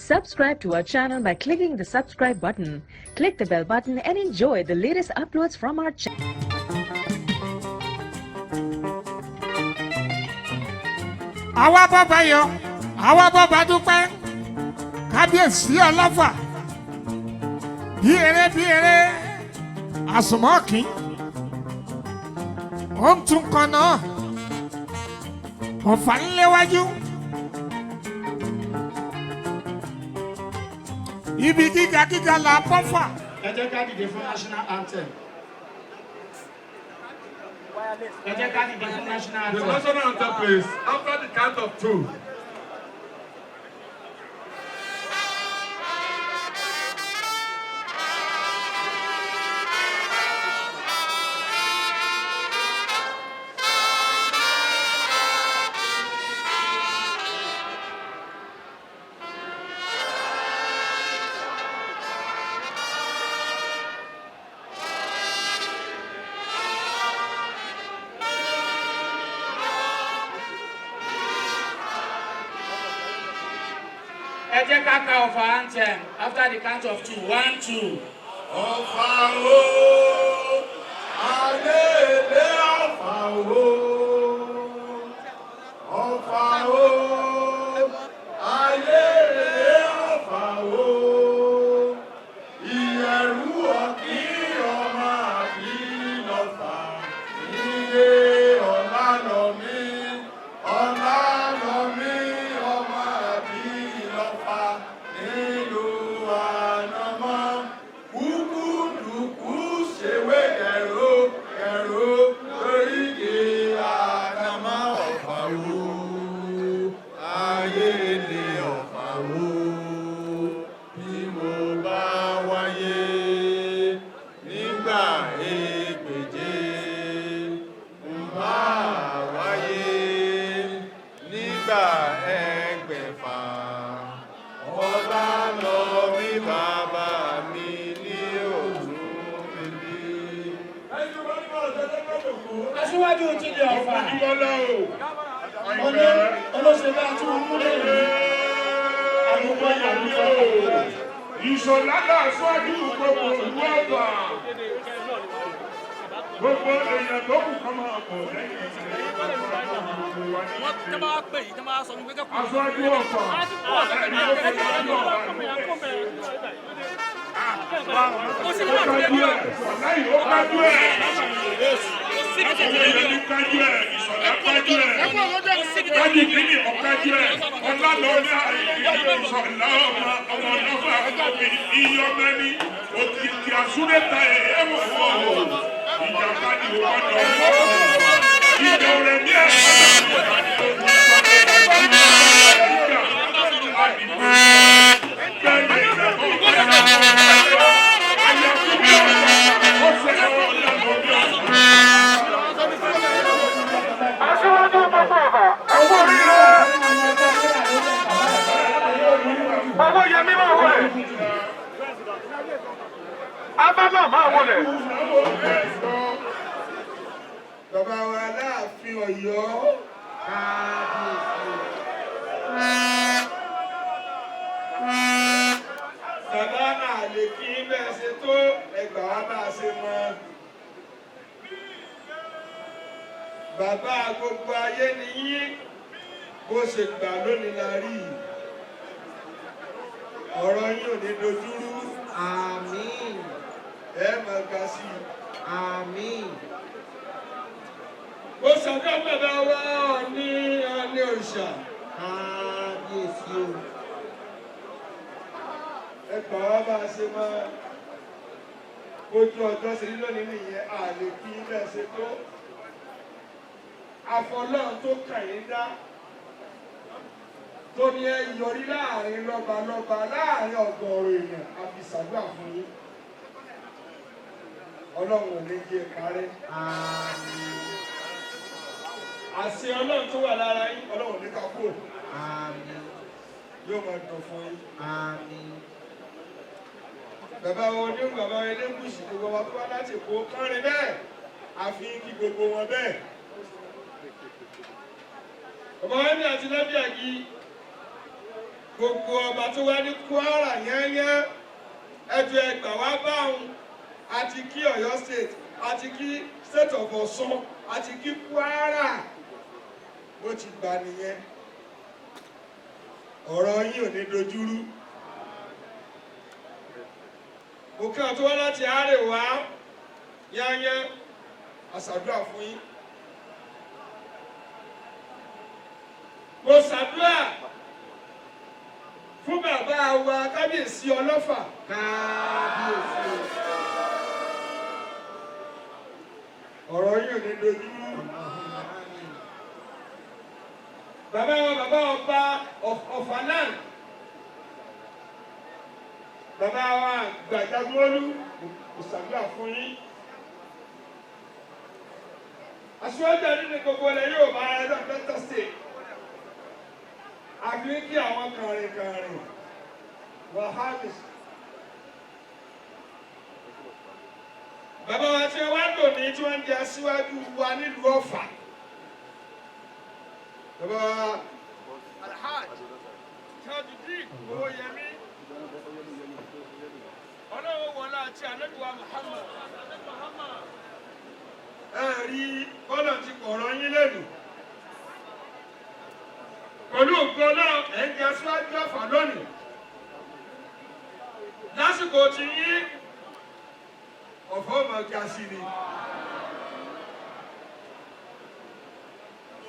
Subscribe to our channel by clicking the subscribe button. Click the bell button and enjoy the latest uploads from our channel. Àwa bàbá yọ, àwa bàbá dúpẹ́, kábíyèsí Oloffa, bí eré, àsùnmọ́kì, ó ń tún kan náà, Ọ̀fà ń léwájú. Ibi gíga la bọ́fà. Ẹ jẹ́ ká dìde fún national anthem. Ẹ jẹ́ ká dìde fún national anthem. The national anthem, please. After the count of 2. Ẹ jẹ́ ká ka Ọ̀fà anthem after the count of 2. 1, 2. Ọ̀fà o, alele Ọ̀fà o, Ọ̀fà o, alele Ọ̀fà o, ìyẹ̀rù ọ̀kí ọmọ àbí lọ́fà, iye ọ̀la lọ mí, ọ̀la lọ mí ọmọ àbí lọ́fà nílùú ànámọ́. Kúkúdùkú ṣèwé kẹ̀ró kẹ̀ró lóríkè ànámọ́ Ọ̀fà o, ayé ni Ọ̀fà o, bí mo bá wáyé nígbà ègbèje, n bá wáyé nígbà ẹgbẹ̀fà, ọlá lọ rí bàbá mi ní òun bèbí. Aṣíwájú ti di Ọ̀fà. Olóṣèlú àti wọn múlẹ̀ yìí. Àlùkò àlùkò. Ìṣọ̀lá Aṣíwájú gbogbo ìlú Ọ̀fà. Gbogbo èèyàn tó kù kọ́ máa pọ̀ lẹ́yìn ìṣẹ̀lẹ̀ Aṣíwájú Ọ̀fà. Ó kájú ẹ̀. Owoyemi kájú ẹ̀, Ìṣọ̀lá kájú ẹ̀, Tajudeen ọ̀kájú ẹ̀, Ọlálọ́lá Ìṣọ̀lá ọmọ Oloffa mi iyọ̀mẹ́ni, òkìkí àsúrẹ́ta ẹ̀ wọ̀ ìjàmbá ni ó gbọ́dọ̀ ìjọ rẹ̀ ní ẹ̀ Owoyemi máa wọlé. Abábà máa wọlé. Bàbá wa Aláàfin Ọ̀yọ́. Bàbá náà lè kí bẹ́ẹ̀ ṣe tó ẹgbà wa bá ṣe mọ́. Bàbá gbogbo ayé ni yín bó ṣe gbà lónìí la rí yìí. Ọ̀rọ̀ yín ò ní dojúrú. Àmín. Ẹ máa ga sí i. Àmín. Ó sọ̀kọ́ bàbá wa ní òrìṣà. Kábíyèsí o. Ẹ gbà wá bá a ṣe máa ojú ọjọ́ ṣe ní lónìí nìyẹn a lè kí bẹ́ẹ̀ ṣe tó. Àfọlọ́run tó kàn yín dá. Tó ní ẹ yọrí láàrin lọ́balọ́ba láàrin ọ̀gọ̀ọ̀rọ̀ èèyàn àfi ṣàdúrà fún yín. Ọlọ́run ò ní jẹ́ kárẹ́. Àmín. Àṣẹ Ọlọ́run tó wà lára yín Ọlọ́run ní ká kúrò. Àmín. Yóò máa dùn fún yín. Àmín. Bàbá wọn ní bàbá Elegushi gbogbo wa tó wá láti kó kánrin bẹ́ẹ̀ àfi kí gbogbo wọn bẹ́ẹ̀. Bàbá wọn ní àti lábíàgì gbogbo ọba tó wá ní Kwara yẹ́nyẹ́ ẹjọ́ ẹgbà wá báwọn àti kí Ọ̀yọ́ state àti kí state of Ọ̀ṣun àti kí Kwara bó ti gbà nìyẹn ọ̀rọ̀ yín ò ní dojúrú. Mo kí wọn tó wá láti Àríwá yẹ́nyẹ́ àṣàdúrà fún yín. Mo ṣàdúrà fún bàbá wa kábíyèsí Oloffa kábíyèsí ọ̀rọ̀ yìí ò ní dojú bàbá ọba Offa land bàbá wa Gbadamosi ìṣàdúrà fún yín Asiwaju nínú gbogbo ilẹ̀ yóò bá ẹ̀rọ Delta State àbí kí àwọn kàrìnkàrìn wàhálì. Bàbá wa tí wọ́n lò ní tí wọ́n di aṣíwájú wa nílùú Ọ̀fà. Bàbá wa Alhaji Tajudeen Owoyemi. Ọlọ́wọ́ wọlé àti ànábìwá Muhammad. Rí bọ́lá ti kọ̀ọ̀rọ̀ yín lẹ́nu. Pẹ̀lú ògbó náà ẹ̀ ń jẹ Asiwaju Offa lónìí. Lásìkò tí yín Ọ̀fà ọmọ ọjà sí ni.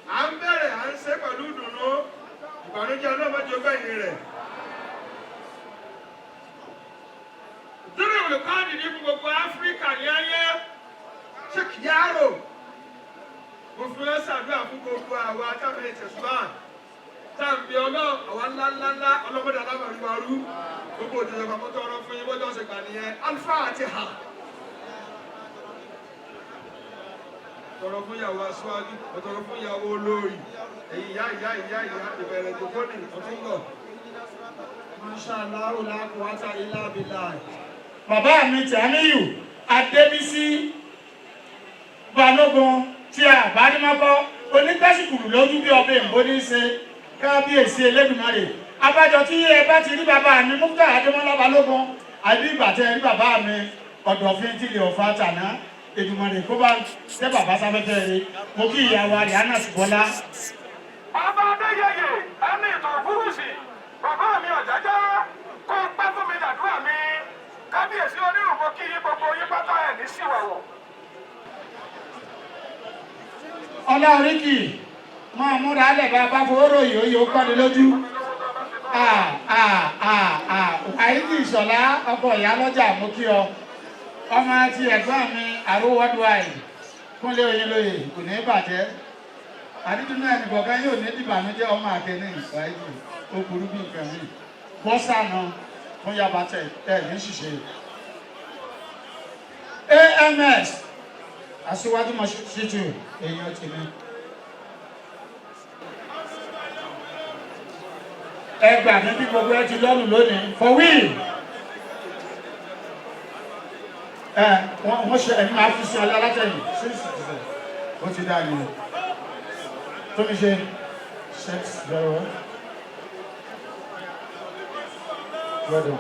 À ń bẹ̀rẹ̀ à ń ṣe pẹ̀lú ìdùnnú ìbànújẹ́ ọlọ́mọdé ọgbẹ́yìn rẹ̀. Dúró olùkọ́ni ní gbogbo Áfíríkà yẹ́yẹ́ ṣé kìí àrò. Mo fi ẹ́ ṣàdúrà fún gbogbo àwọn akáfẹ́ ìtẹ̀síwájú. Táàbí àwọn ńláńlá ọlọ́mọdé alábàríwárú gbogbo òjòjò pàpọ́tọ́ ọ̀rọ̀ fún yín bọ́jọ́ ṣe gbà nìyẹn alfa àti ha tọrọ fún ìyàwó aṣáájú ọ̀tọ̀rọ̀ fún ìyàwó olórí èyí ìyá ìbẹ̀rẹ̀ jòkó ní ọ̀túnbọ̀ Marshal la quwwata illa billah. Bàbá mi Tìáníyù Adébísí Balógun tí a bá ní mọ́kọ́ oníkásíkùrù lójú bí ọbẹ̀ ìbò ní ṣe kábíyèsí Elédùmarè abájọ tí ẹ bá ti rí bàbá mi Mufutau Adémọ́lá Balógun àbí ìgbà tẹ rí bàbá mi Ọ̀dọ̀fin tí lè Ọ̀fà tàná Èdùmàrè kó bá tẹ bàbá sáfẹ́fẹ́ rẹ mo kí ìyàwó rẹ̀ Anna Bọ́lá. Ọba Adéyẹyè ẹni ìtàn òfurufú bàbá mi Ọ̀jájá kó pẹ́ fún mi dàdúrà mi kábíyèsí onírùkọ kí yín gbogbo yín pátá ẹ̀ ní síwẹ̀wọ̀. Ọlá oríkì máa múra alẹ̀ bá bá fowó ròyìn oyè ó kọ́ni lójú. Àyíkì Ìṣọ̀lá ọkọ̀ ìyá lọ́jà mú kí ọ. Ọmọ ti ẹ̀gbọ́n mi àrówọ́dúwàì Kúnlé Oyinlóye kò ní bàjẹ́. Àdídúnú ẹnìkọ̀ọ̀kan yóò ní dìbànújẹ́ ọmọ àkẹ́ni ìsáyéjì ó burú bí nǹkan mi. Bọ́sànà fún yabatẹ̀ ẹ̀ ní ṣìṣe. AMS Asiwaju Mọ̀ṣítù èèyàn tèmi. Ẹgbà mi bí gbogbo ẹ ti lọ́nù lónìí for will. Wọ́n ṣe ẹni máa fi sí ọlá látẹ̀yìn sí ìsìnkú ó ti dá yìí. Tó mi ṣe 6-0. Well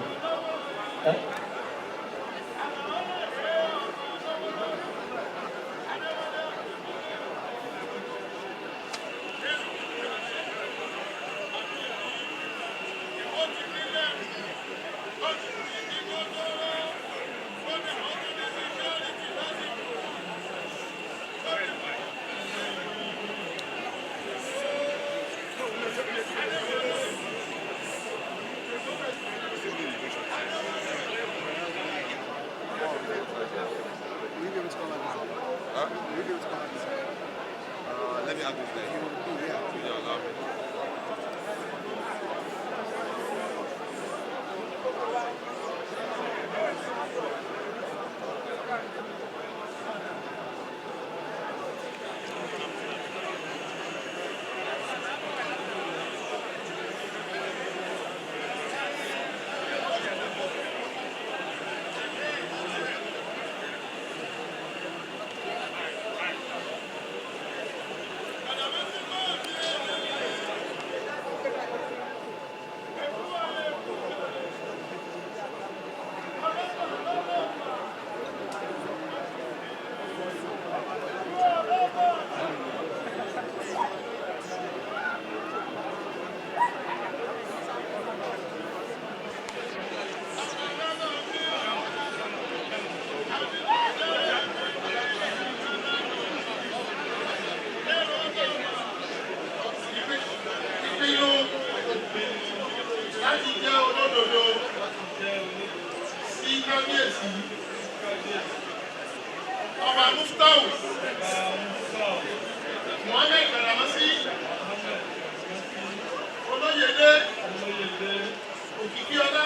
let me have this there. Yeah, Alaafin. kábíyèsí ọba Mufutau Muhammed Gbadamosi Olóyèdé Okikiola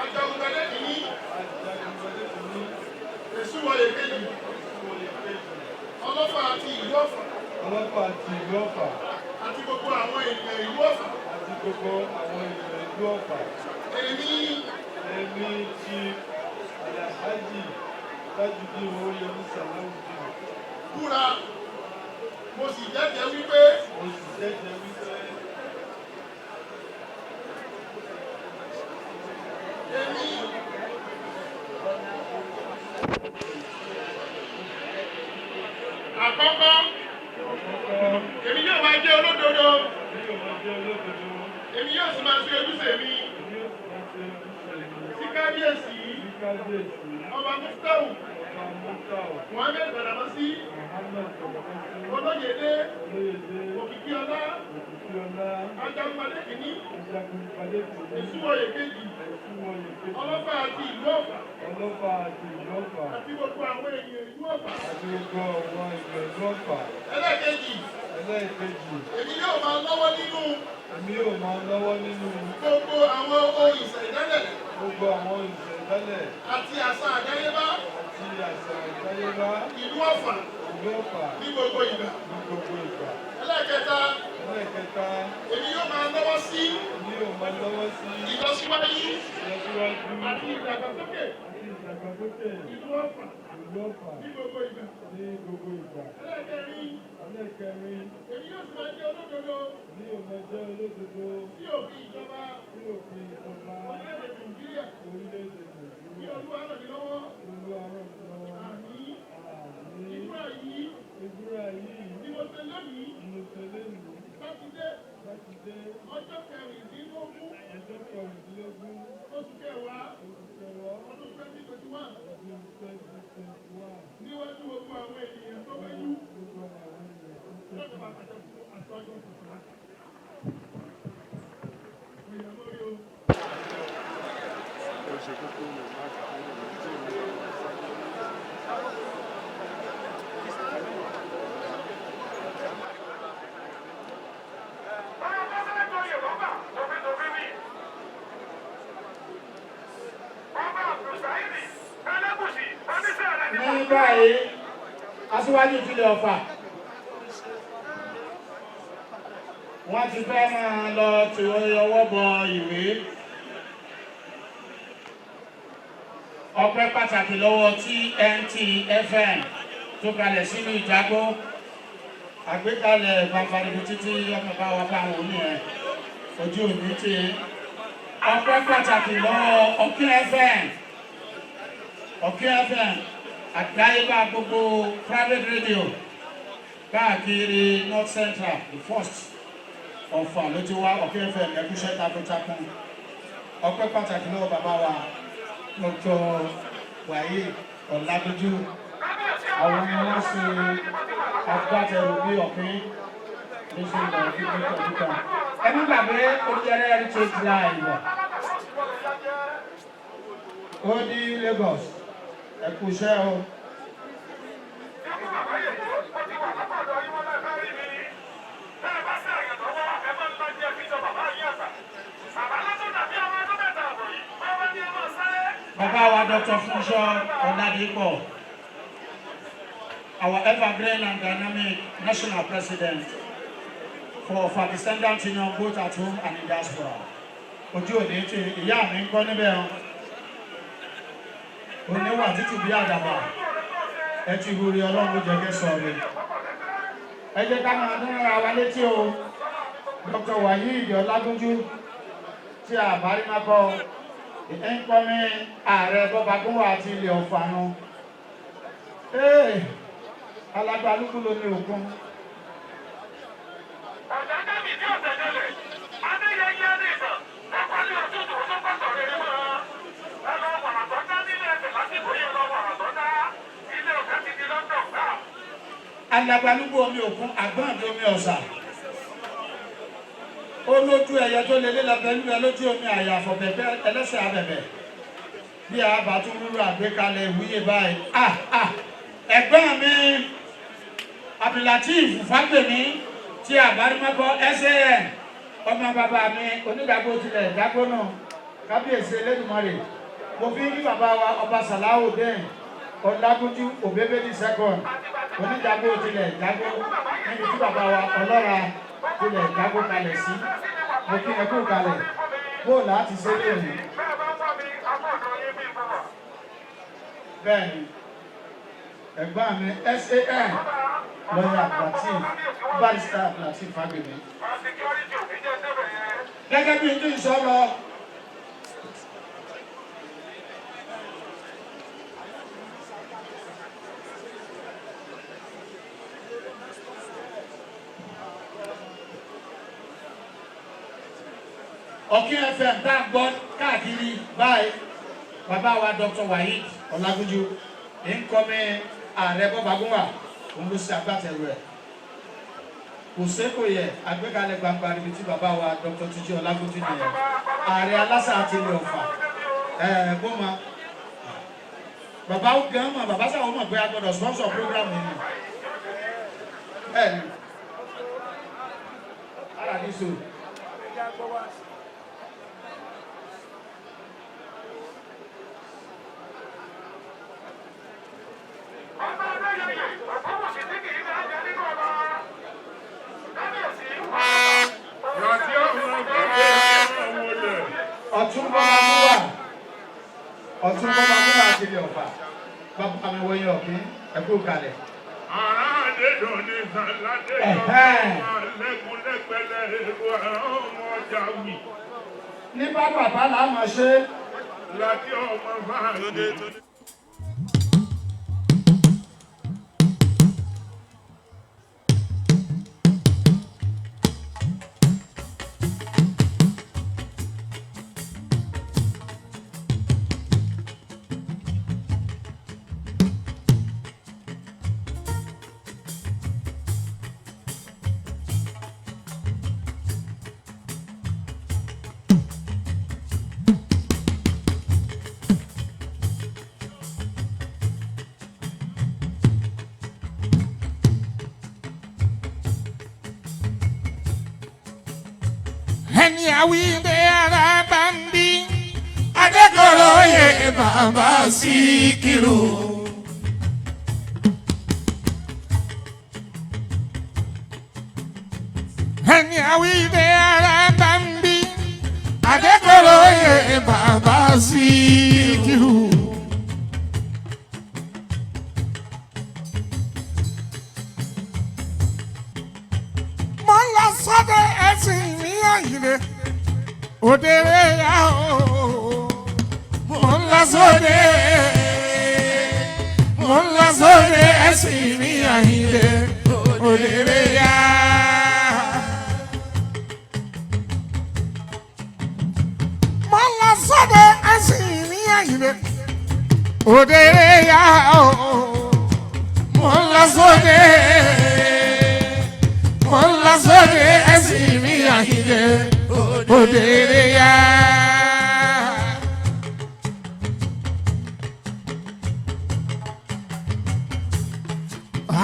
Ajagunbade kìíní Esuwoye II Oloffa àti ìlú Offa. Oloffa àti ìlú Offa. Àti gbogbo àwọn ènìyàn ìlú Offa. Àti gbogbo àwọn ènìyàn ìlú Offa. Èmi ti Alhaji Tajudeen Owoyemi Salaudeen. Búra, mo sì jẹ́jẹ́ wípé. Àkọ́kọ́, èmi yóò máa jẹ́ olódodo. Èmi yóò sì máa ṣe ojúṣe mi. Sí kábíyèsí. Ọba Mufutau. Muhammed Gbadamosi. Olóyèdé. Okikiola. Ajagunbade kìíní. Esuwoye II. Oloffa àti ìlú Offa. Àti gbogbo àwọn ènìyàn ìlú Offa. Ẹlẹ́ẹ̀kejì. Èmi yóò máa lọ́wọ́ nínú. Gbogbo àwọn ohun ìṣẹ̀dálẹ̀. Àti àṣà àdáyébá. Ìlú Offa. Ní gbogbo ìgbà. Ẹlẹ́ẹ̀kẹta. Èmi yóò máa lọ́wọ́ sí. Ìlọsíwájú. Àti ìdàgbàsókè. Ìlú Offa. Ní gbogbo ìgbà. Ẹlẹ́ẹ̀kẹrin. Èmi yóò sì máa jẹ́ olódodo. Sí òfin ìjọba. Orílẹ̀-èdè Nàìjíríà. Ní Olúwa ràn mí lọ́wọ́. Àmín. Ìbúra yìí. Ni mo ṣe lónìí. Sátidé. Ọjọ́ kẹrìndínlógún. Oṣù kẹwàá. Ọdún 2021. Níwájú gbogbo àwọn ènìyàn tó wájú. Lọ́dọ̀ bàbá Aṣíwájú Offa. Ní báyìí, Asiwaju ìpínlẹ̀ Offa. Wọ́n ti fẹ́ máa lọ tí ọwọ́ bọ ìwé. Ọpẹ́ pàtàkì lọ́wọ́ TNT FM tó kalẹ̀ sínú Ìjágbó. Àgbékalẹ̀ fanfariwo títí ọmọ bá wa bá wọn ní ẹ̀. Ojú òní ti. Ọpẹ́ pàtàkì lọ́wọ́ Ọ̀kín FM. Àgbáyébá gbogbo private radio káàkiri North Central, the first Offa ló ti wá Ọ̀kín FM ẹ̀kúṣẹ́ takuntakun. Ọpẹ́ pàtàkì lọ́wọ́ bàbá wa Dr. Wasiu Ọlábíjú. Àwọn ni wọ́n ṣe agbátẹrù bí Ọ̀kín ní ṣe ìgbà òfin ní kọ̀ọ̀dúkà. Ẹni gbàgbé Olùdarí Heritage Live. Ó ní Lagos. Ẹ̀kúṣẹ́ o. Bàbá wa Dr. Funsho Oladipo, our evergreen and dynamic national president for descendant union both at home and in diaspora. Ojú òní ti ìyá mi ń kọ́ níbẹ̀ o. Oníwà títí bí àdàbà. Ẹ ti huri Ọlọ́run jẹ́gẹ́ sọ̀rọ̀. Ẹ jẹ́ ká máa dún ara wa létí o. Dr. Wasiu Ọlábíjú tí a bá rí máa kọ́ incoming ààrẹ bọ́ba gúnwà àti ilẹ̀ Offa nù. Alágbálúgbú ló ní òkun. Alágbálúgbú omi òkun, àgbọ̀ǹdì omi ọ̀sà. Ó lójú ẹyẹ tó lé lélẹ̀ pẹ̀lú ẹ lójú omi àyàfọ̀ bẹ̀bẹ̀ ẹlẹ́sẹ̀ abẹ̀bẹ̀. bí a bá tún rúrú àgbékalẹ̀ ìwúyè báyìí ẹ̀gbọ́n mi Abdulateef Fagbemi tí àbárímọ́kọ́ SAN ọmọ bàbá mi onídàgbò tilẹ̀ ìdágbò náà kábíyèsí Elédùmarè mo fi ń kí bàbá wa ọba Salaudeen Ọlágúnjú Òbébédì second onídàgbò tilẹ̀ ìdágbò níbi tí bàbá wa ọlọ́ra tilẹ̀ ìdágbò kalẹ̀ sí mo kí ẹ kú kalẹ̀ bóò láti ṣe lónìí. Bẹ́ẹ̀ni ẹ̀gbọ́n mi SAN lọ́yà Abdulateef barrister Abdulateef Fagbemi. Gẹ́gẹ́ bí n tí ń sọ lọ. Ọ̀kín FM tá a gbọ́ káàkiri báyìí bàbá wa Dr. Waheed Ọlágúnjú nkọ́mi ààrẹ bọ́bagúnwà òun ló ṣe agbátẹrù ẹ̀ kò sékò yẹ àgbékalẹ̀ gbangba níbi tí bàbá wa Dr. Tuji Ọlágúnjú nìyẹn ààrẹ aláṣà àti ilé Ọ̀fà gbọ́mọ bàbá gan mọ̀ bàbá sáwọn mọ̀ pé a gbọ́dọ̀ sponsor program nínú ẹ̀ aládìsó. Ọ̀tún bọ́ máa múra àti ilé Ọ̀fà bàbá mi wọ́n yín ọ̀kín ẹ̀kú kalẹ̀. Ará àdédùn ní Sàládé lọ́wọ́ lẹ́kùn lẹ́pẹ̀lẹ́ èrò àwọn ọmọ ọjà wì. Ní bá bàbá là á mọ̀ ṣe. Láti ọmọ máa lóde. Àwíndé ara bá ń bí Adékọ̀rọ̀ yẹ bàbá Síkírù. Ẹni àwíndé ara bá ń bí Adékọ̀rọ̀ yẹ bàbá Síkírù. Mo lọ sọ́dọ̀ ẹ̀sìn mi Àyìndé. Òdèrè yá o, mo ń lọ sóde, mo ń lọ sóde ẹ̀sìn mi Àyìndé. Òdèrè yá. Mo ń lọ sóde ẹ̀sìn mi Àyìndé. Òdèrè yá o, mo ń lọ sóde, mo ń lọ sóde ẹ̀sìn mi Àyìndé. Òdèrè yá.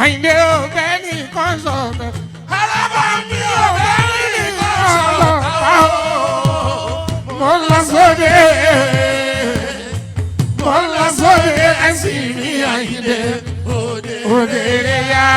Àyìndé ò bẹ́ẹ̀ nìkan sọ̀tẹ̀. Alábàámi ò bẹ́ẹ̀ nìkan sọ̀tẹ̀. Mo ń lọ sóde, mo ń lọ sóde ẹ̀sìn mi Àyìndé. Òdèrè yá.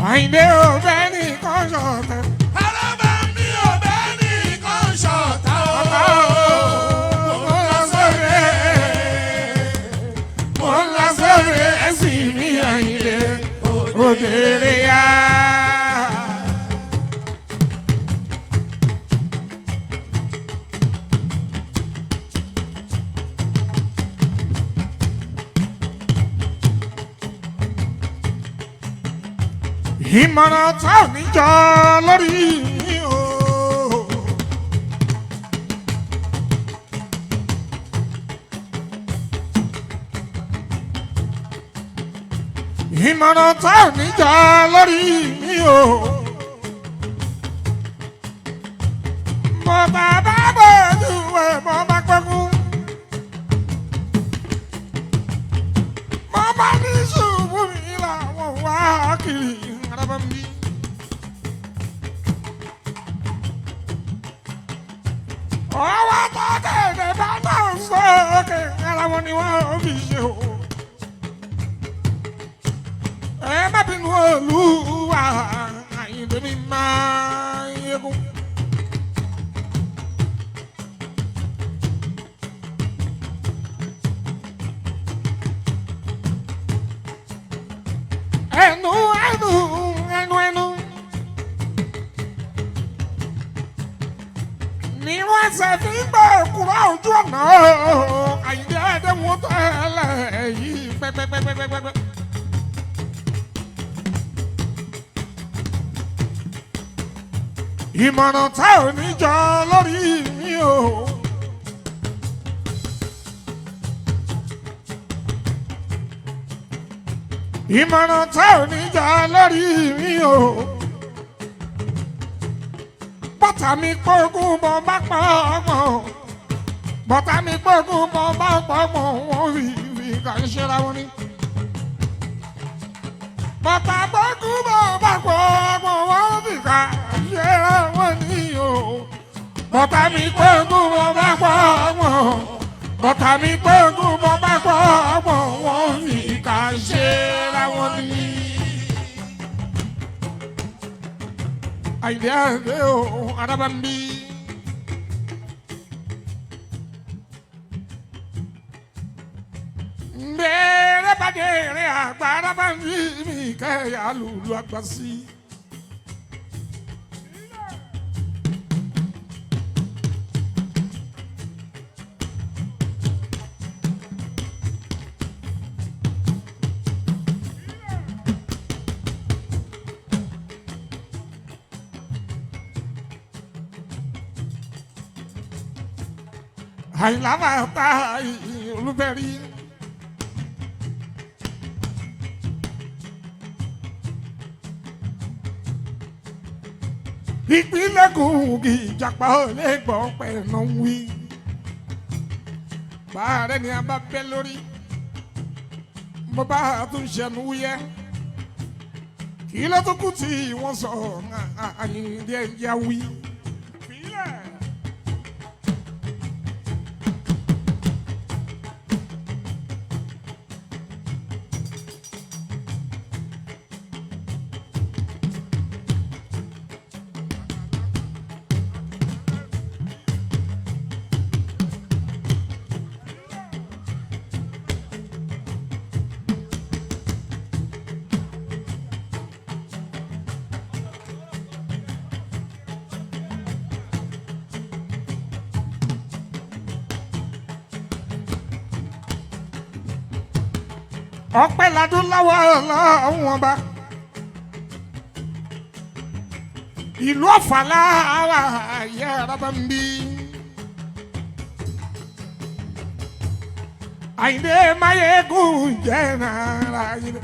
Àyìndé ò bẹ́ẹ̀ nìkan ṣọ̀tẹ̀. Alábàámi ò bẹ́ẹ̀ nìkan ṣọ̀tẹ̀. Mo ń lọ sóde, mo ń lọ sóde ẹ̀sìn mi Àyìndé. Òdèrè yá. Ìmọ̀ràn tá ò ní jọ lórí mi o. ìmọ̀ràn tá ò ní jà lórí mi o. mo bá bá bójú ẹ̀ mo bá pẹ́kún. mo bá ní ṣubú mi làwọn wá kiri araba mi. ọwọ́ tó kéde bá náà sókè ara wọn ni wọ́n fi ṣe o. ẹ má bínú Olúwa Àyìndé mi máa ń yẹgùn. ẹnu ẹnu ẹnu ẹnu ni wọ́n ṣe fi ń gbọ́ òkúra ojú ọ̀nà Àyìndé ẹ̀ẹ́dẹ́wọ̀n tó ẹlẹ́ yìí pẹ́pẹ́pẹ́pẹ́pẹ́. ìmọ̀ràn tá ò ní jọ lórí mi o. ìmọ̀ràn tá ò ní jọ lórí mi o. bọ́tà mi gbógun bọ́ bá pọ̀ ọmọ. bọ́tà mi gbógun bọ́ bá pọ̀ ọmọ wọn fi kà ń ṣera wọn ni. bọ́tà gbógun bọ́ bá pọ̀ ọmọ wọn fi kà ń ṣera wọn ni o. bọ́tà mi gbógun bọ́ bá pọ̀ ọmọ. bọ́tà mi gbógun bọ́ bá pọ̀ ọmọ wọn fi kà ń ṣera wọn ni. Àyìndé àgbẹ̀ o araba ń bí. mbẹ́rẹ́ bàjẹ́ rẹ̀ àgbà araba ń bí mi kẹ́yà lùlù àgbà sí. àyìnláwà ta olúfẹ́rí. ìpínlẹ̀ Kogi ìjàpá ọ̀lẹ́gbọ̀n pẹ̀lú wí. báàrẹ̀ ni a bá bẹ́ lórí mo bá tún ṣẹnu wúyẹ́. kí ló tó kù tí wọ́n sọ Àyìndé ẹ̀yà wí. ọpẹ́ ladún lọ́wọ́ Ọlọ́run ọba. ìlú Ọ̀fà láwa ayé araba ń bí. Àyìndé máyégún jẹ́ náírà Àyìndé.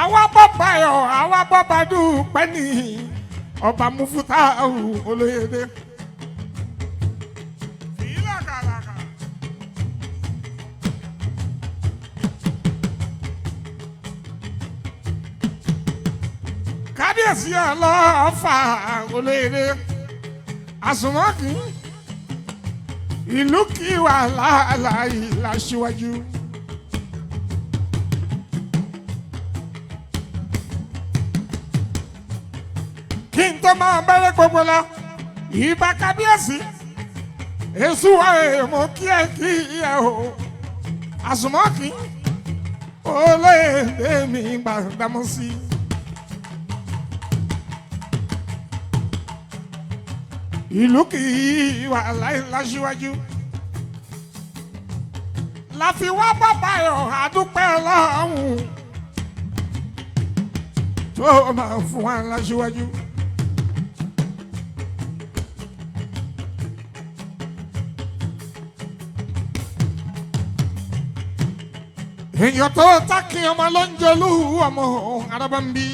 àwa bọ́ba yọ àwa bọ́ba dúpẹ́ ní ọba Mufutau olóyèdè. kábíyèsí Ọlọ́fà olóyèdè àsùnmọ́kì ìlú kí wà láàlàyé l'Aṣíwájú. kí n tó máa bẹ̀rẹ̀ gbogbo lọ ìbá kábíyèsí Esuwoye mo kí ẹ o àsùnmọ́kì olóyèdè mi Gbadamosi. ìlú kì í wà l'Aṣíwájú la fi wá bàbá yọ àdúpẹ́ Ọlọ́run tó máa fún wa l'Aṣíwájú. èèyàn tó tákì ọmọ ló ń jolú ọmọ arábàmbí.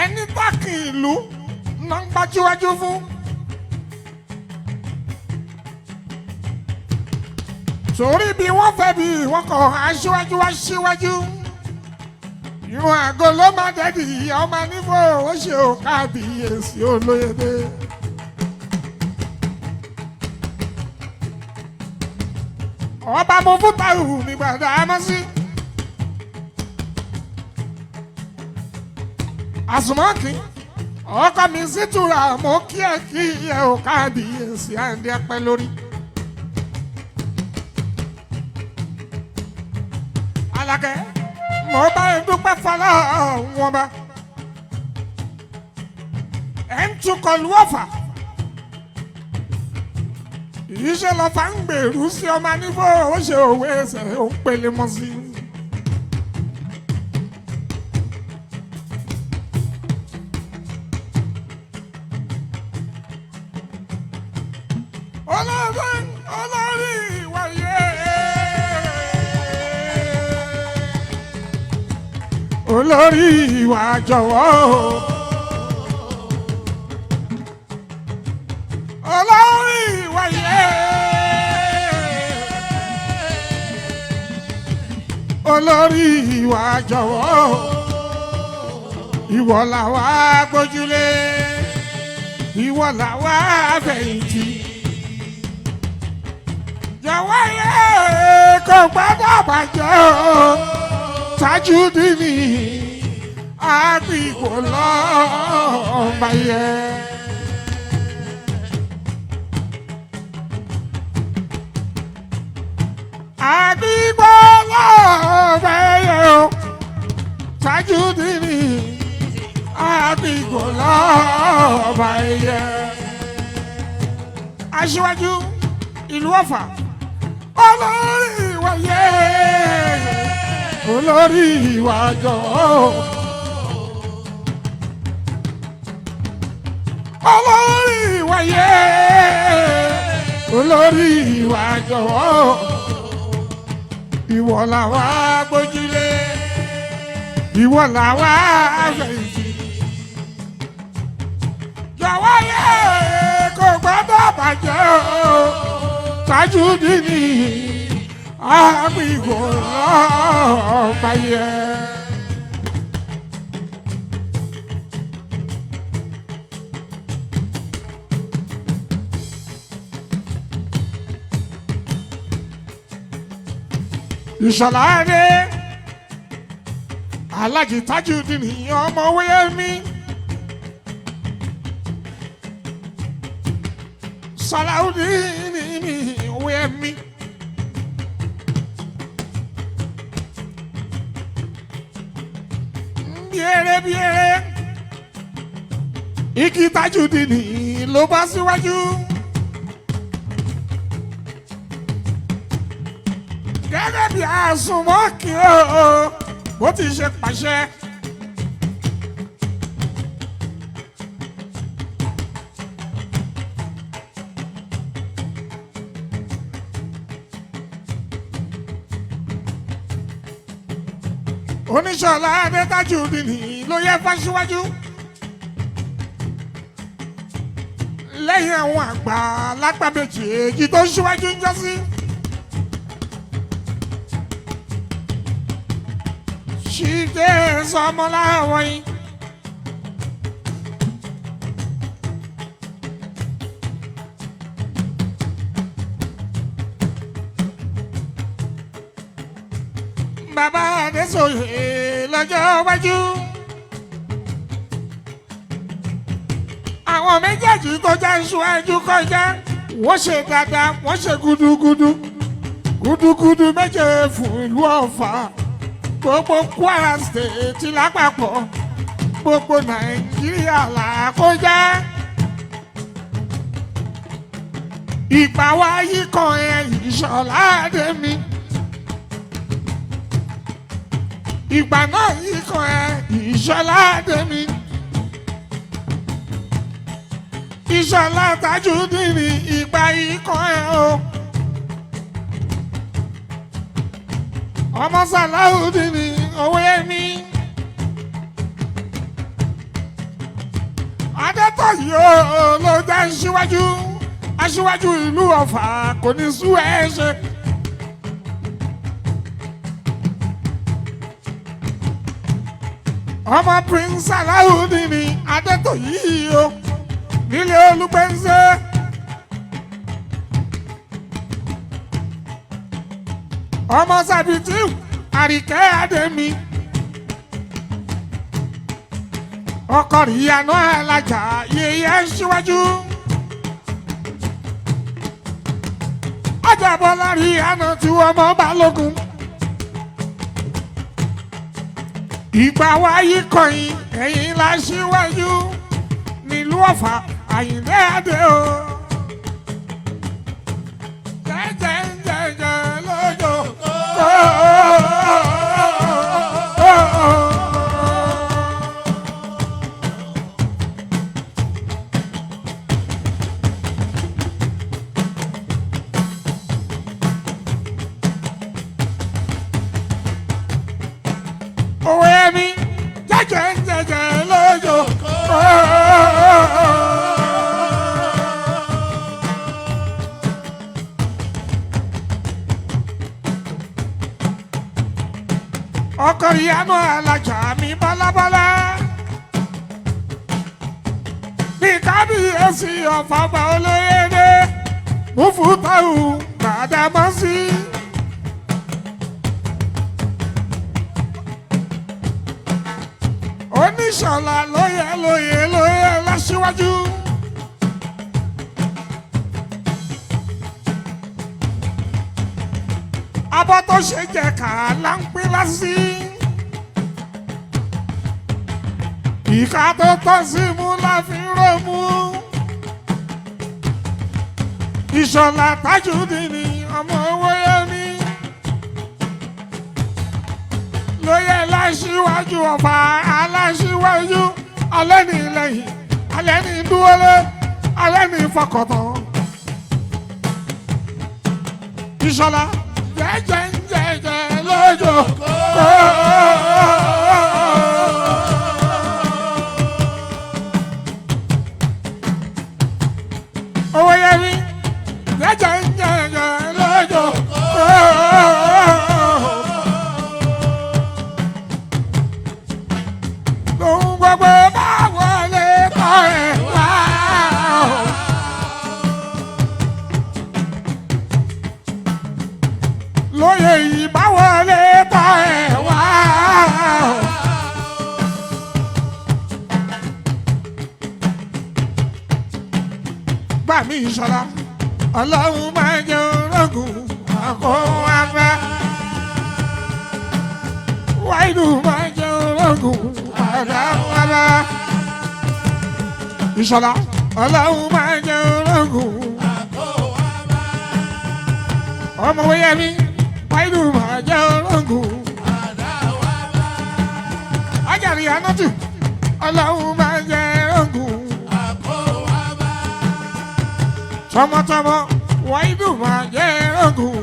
ẹni tákì ìlú náà ń gbájúwájú fún. torí bí wọ́n fẹ́ bí wọ́n kọ̀ aṣíwájú wá síwájú. ìwọ̀n àgọ́ ló máa dẹ́dì ọmọ nífò ó ṣe ò kábíyèsí olóyèdè. ọba Mufutau ní Gbadamosi. àsùnmọ́kì ọkọ mi sì tura mo kí ẹ ò kábíyèsí Ayinde apẹ́ lórí. Alákẹ́ mo bá ẹ dúpẹ́ fọlọ́ wọn bá. ẹ̀ ń tukọ̀ lu Ọ̀fà. Iṣẹ́ lọ́fà ń gbèrú sí ọmọ nífò ó ṣe òwe ẹsẹ̀ ó ń pele mọ́ sí. olórí ìwàyé olórí ìwà jọ̀wọ́ olórí ìwàyé olórí ìwà jọ̀wọ́ ìwọ làwa gbójúlé ìwọ làwa fẹ̀yìntì jọ̀wọ́ yẹ kó gbọ́dọ̀ bàjẹ́ o Tajudeen àgbìgbò lọ́ọ̀bà yẹ. àgbìgbò lọ́ọ̀bà yẹ o Tajudeen àgbìgbò lọ́ọ̀bà yẹ. Aṣíwájú ìlú Ọ̀fà olórí ìwàyé olórí ìwà jọ̀wọ́ olórí ìwàyé olórí ìwà jọ̀wọ́ ìwọ làwa gbójúlé ìwọ làwa fẹ̀yìntì jọ̀wọ́ yẹ kó gbọ́dọ̀ bàjẹ́ o Tajudeen àgbìgbò lọ́ọ̀bà yẹ. Ìṣọ̀lá dé Alhaji Tajudeen ọmọ Owoyemi. Salaudeen mi Owoyemi. Biere igi Tajudeen ló bá síwájú. Gẹ́gẹ́ bí àsùnmọ́kì o bó ti ṣe pàṣẹ. Oníṣọ̀lá adé Tajudeen ló yẹ fáṣíwájú. Lẹ́yìn àwọn àgbà lágbàbẹ̀jì èjì tó ṣíwájú ń jọ sí. Ṣìdé sọmọláwọ̀ yìí. Bàbá Adésòye lọ́jọ́ iwájú. Àwọn méjèèjì tó já Aṣíwájú kọjá wọ́n ṣe dáadáa wọ́n ṣe gúdúgúdú gúdúgúdú méje fún ìlú Ọ̀fà gbogbo Kwara State lápapọ̀ gbogbo Nàìjíríà làkójá. Ìgbà wa yí kan ẹ̀ Ìṣọ̀lá dé mi. Ìgbà náà yí kan ẹ̀ Ìṣọ̀lá dé mi. Ìṣọ̀lá Tajudeen ìgbà yí kan ẹ̀ o. ọmọ Salaudeen ní Owoyemi. Adétọ̀yì ló jẹ́ Aṣíwájú, Aṣíwájú ìlú Ọ̀fà kò ní sú ẹ ṣe. Ọmọ Prince Salaudeen ní Adétọ̀yì o nílé Olúgbẹ́nṣẹ́. Ọmọ Sàbìtì Àríkẹ́ Adémi. Ọkọ ìyànà alájà yèyé Aṣíwájú. Ajábọ́lá rí àná tí wọ́n mọ́ Balógun. Ìgbà wáyé kọ̀yìn ẹ̀yìn l'Aṣíwájú nílùú Ọ̀fà Àyìndé Adé o. Jẹ́jẹ́ lójó. Owoyemi jẹ́jẹ́ lójó. Ọkọ ìyanu alájà mi bọ́lábọ́lá. Bí kábíyèsí Ọ̀fà bá olóyèdè Mufutau Gbadamosi. Oníṣọ̀lá lóyè l'Aṣíwájú. Abọ́ tó ṣe jẹ kàá là ń pín lásì. Ìka tó tọ́ sí mú la fi ń ròmú. Ìṣọ̀lá Tajudeen ní ọmọ Owoyemi. Lóyè l'Aṣíwájú Ọ̀fà aláṣíwájú. Alẹ́ ní lẹ́yìn, alẹ́ ní dúró, alẹ́ ní fọkàntán. Ìṣọ̀lá jẹ́jẹ́ lójó. Owoyemi jẹ́jẹ́ lójó. Lóhun gbogbo bá wọlé tọ́ ẹ̀ wá. Lóyè yìí bá wọlé tọ́ ẹ̀ wá. Gbà mí Ìṣọ̀lá, Ọlọ́run máa jẹ́ orógùn àkó afẹ́. Wáìdù máa jẹ́ orógùn àdáwọ́lá. Ìṣọ̀lá, Ọlọ́run máa jẹ́ orógùn àkó afẹ́. Ọmọ Owoyemi, Wáìdù máa jẹ́ orógùn àdáwọ́lá. Ajáre Anátù, Ọlọ́run máa jẹ́ orógùn àkó afẹ́. Tọmọtọmọ, Wáìdù máa jẹ́ orógùn.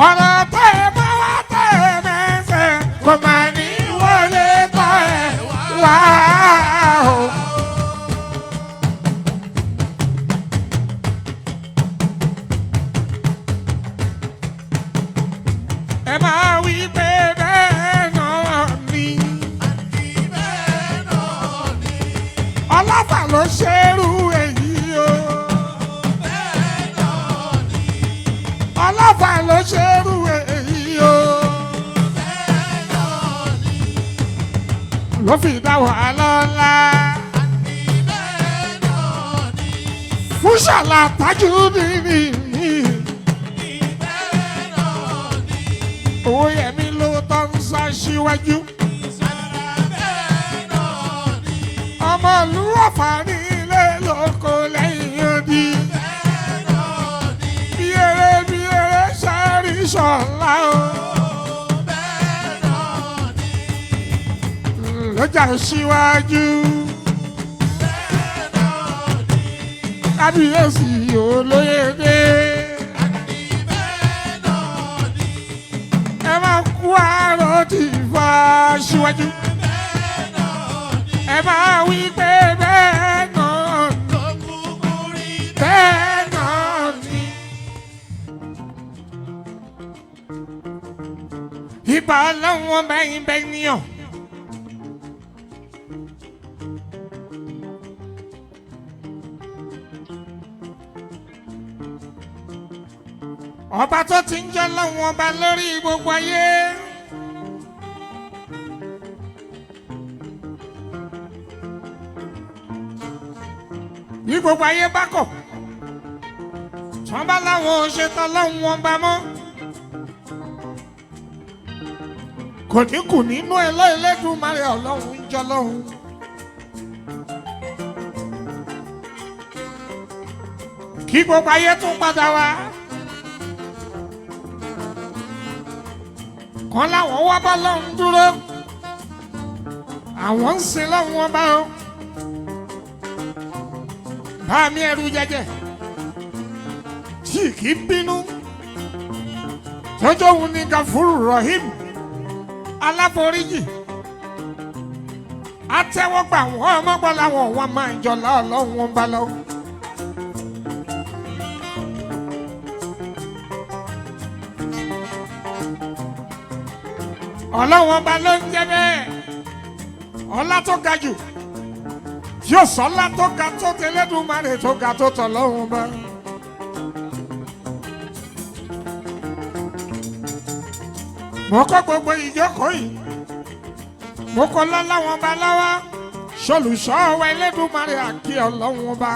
Ọ̀rọ̀ tẹ́ ẹ máa wá tẹ́ ẹ mẹ́sẹ̀ kò máa ní wọlé tọ́ ẹ wá o. Ẹ máa wí pé bẹ́ẹ̀ náà ni. Ọlọ́fà ló ṣerú èyí o. Ọlọ́fà ló ṣerú èyí o. Ló fi dá wàhálà ńlá. Fúnṣàlà Tajudeen ní. Owoyemi ló tọ́ ń ṣaṣíwájú. Ọmọ ìlú Ọ̀fà ní ilé lóko lẹ́yìn odi. Bí eré sáré Ìṣọ̀lá o. Lọ́jà Aṣíwájú. Kábíyèsí olóyèdè. Asiwaju. Ẹ máa wí pé bẹ́ẹ̀ náà bẹ́ẹ̀ náà ni. Ìbà ọlọ́run bẹ́yìn bẹ́yìn níyàn. Ọba tó ti ń jẹ́ lọ́wọ́ ọba lórí gbogbo ayé. Bí gbogbo ayé bá kọ̀, tí wọ́n bá láwọn ò ṣetán lọ́wọ́ ọba mọ́. Kò ní kù nínú Ẹlẹ́dùmarè Ọlọ́run ń jẹ́ lọ́hùn. Kí gbogbo ayé tún padà wá. Kan láwọn wá bá lọ́hùn dúró. Àwọn ń sin lọ́hùn ọba o. Bá mi ẹrú jẹjẹ. Tí kì í bínú. Tọ́jọ́ òun ni Gafuru Rahim. Aláforíjì. Atẹ́wọ́gbà wọ́n ọmọgbọ́n làwọn wọn máa ń jọ lọ́ọ̀lọ́hùn wọn bá lọ. Ọlọ́run ọba ló ń jẹ́ bẹ́ẹ̀. Ọlá tó ga jù. Yóò sọ́lá tó ga tó tẹlẹ́dùmarè tó ga tó tọ̀lọ́run ọba. Mo kọ́ gbogbo ìjókòó yìí. Mo kọ́ lọ́láwọn ọba lọ́wọ́. Ṣolùṣọ́ ọwọ́ Ẹlẹ́dùmarè àkí Ọlọ́run ọba.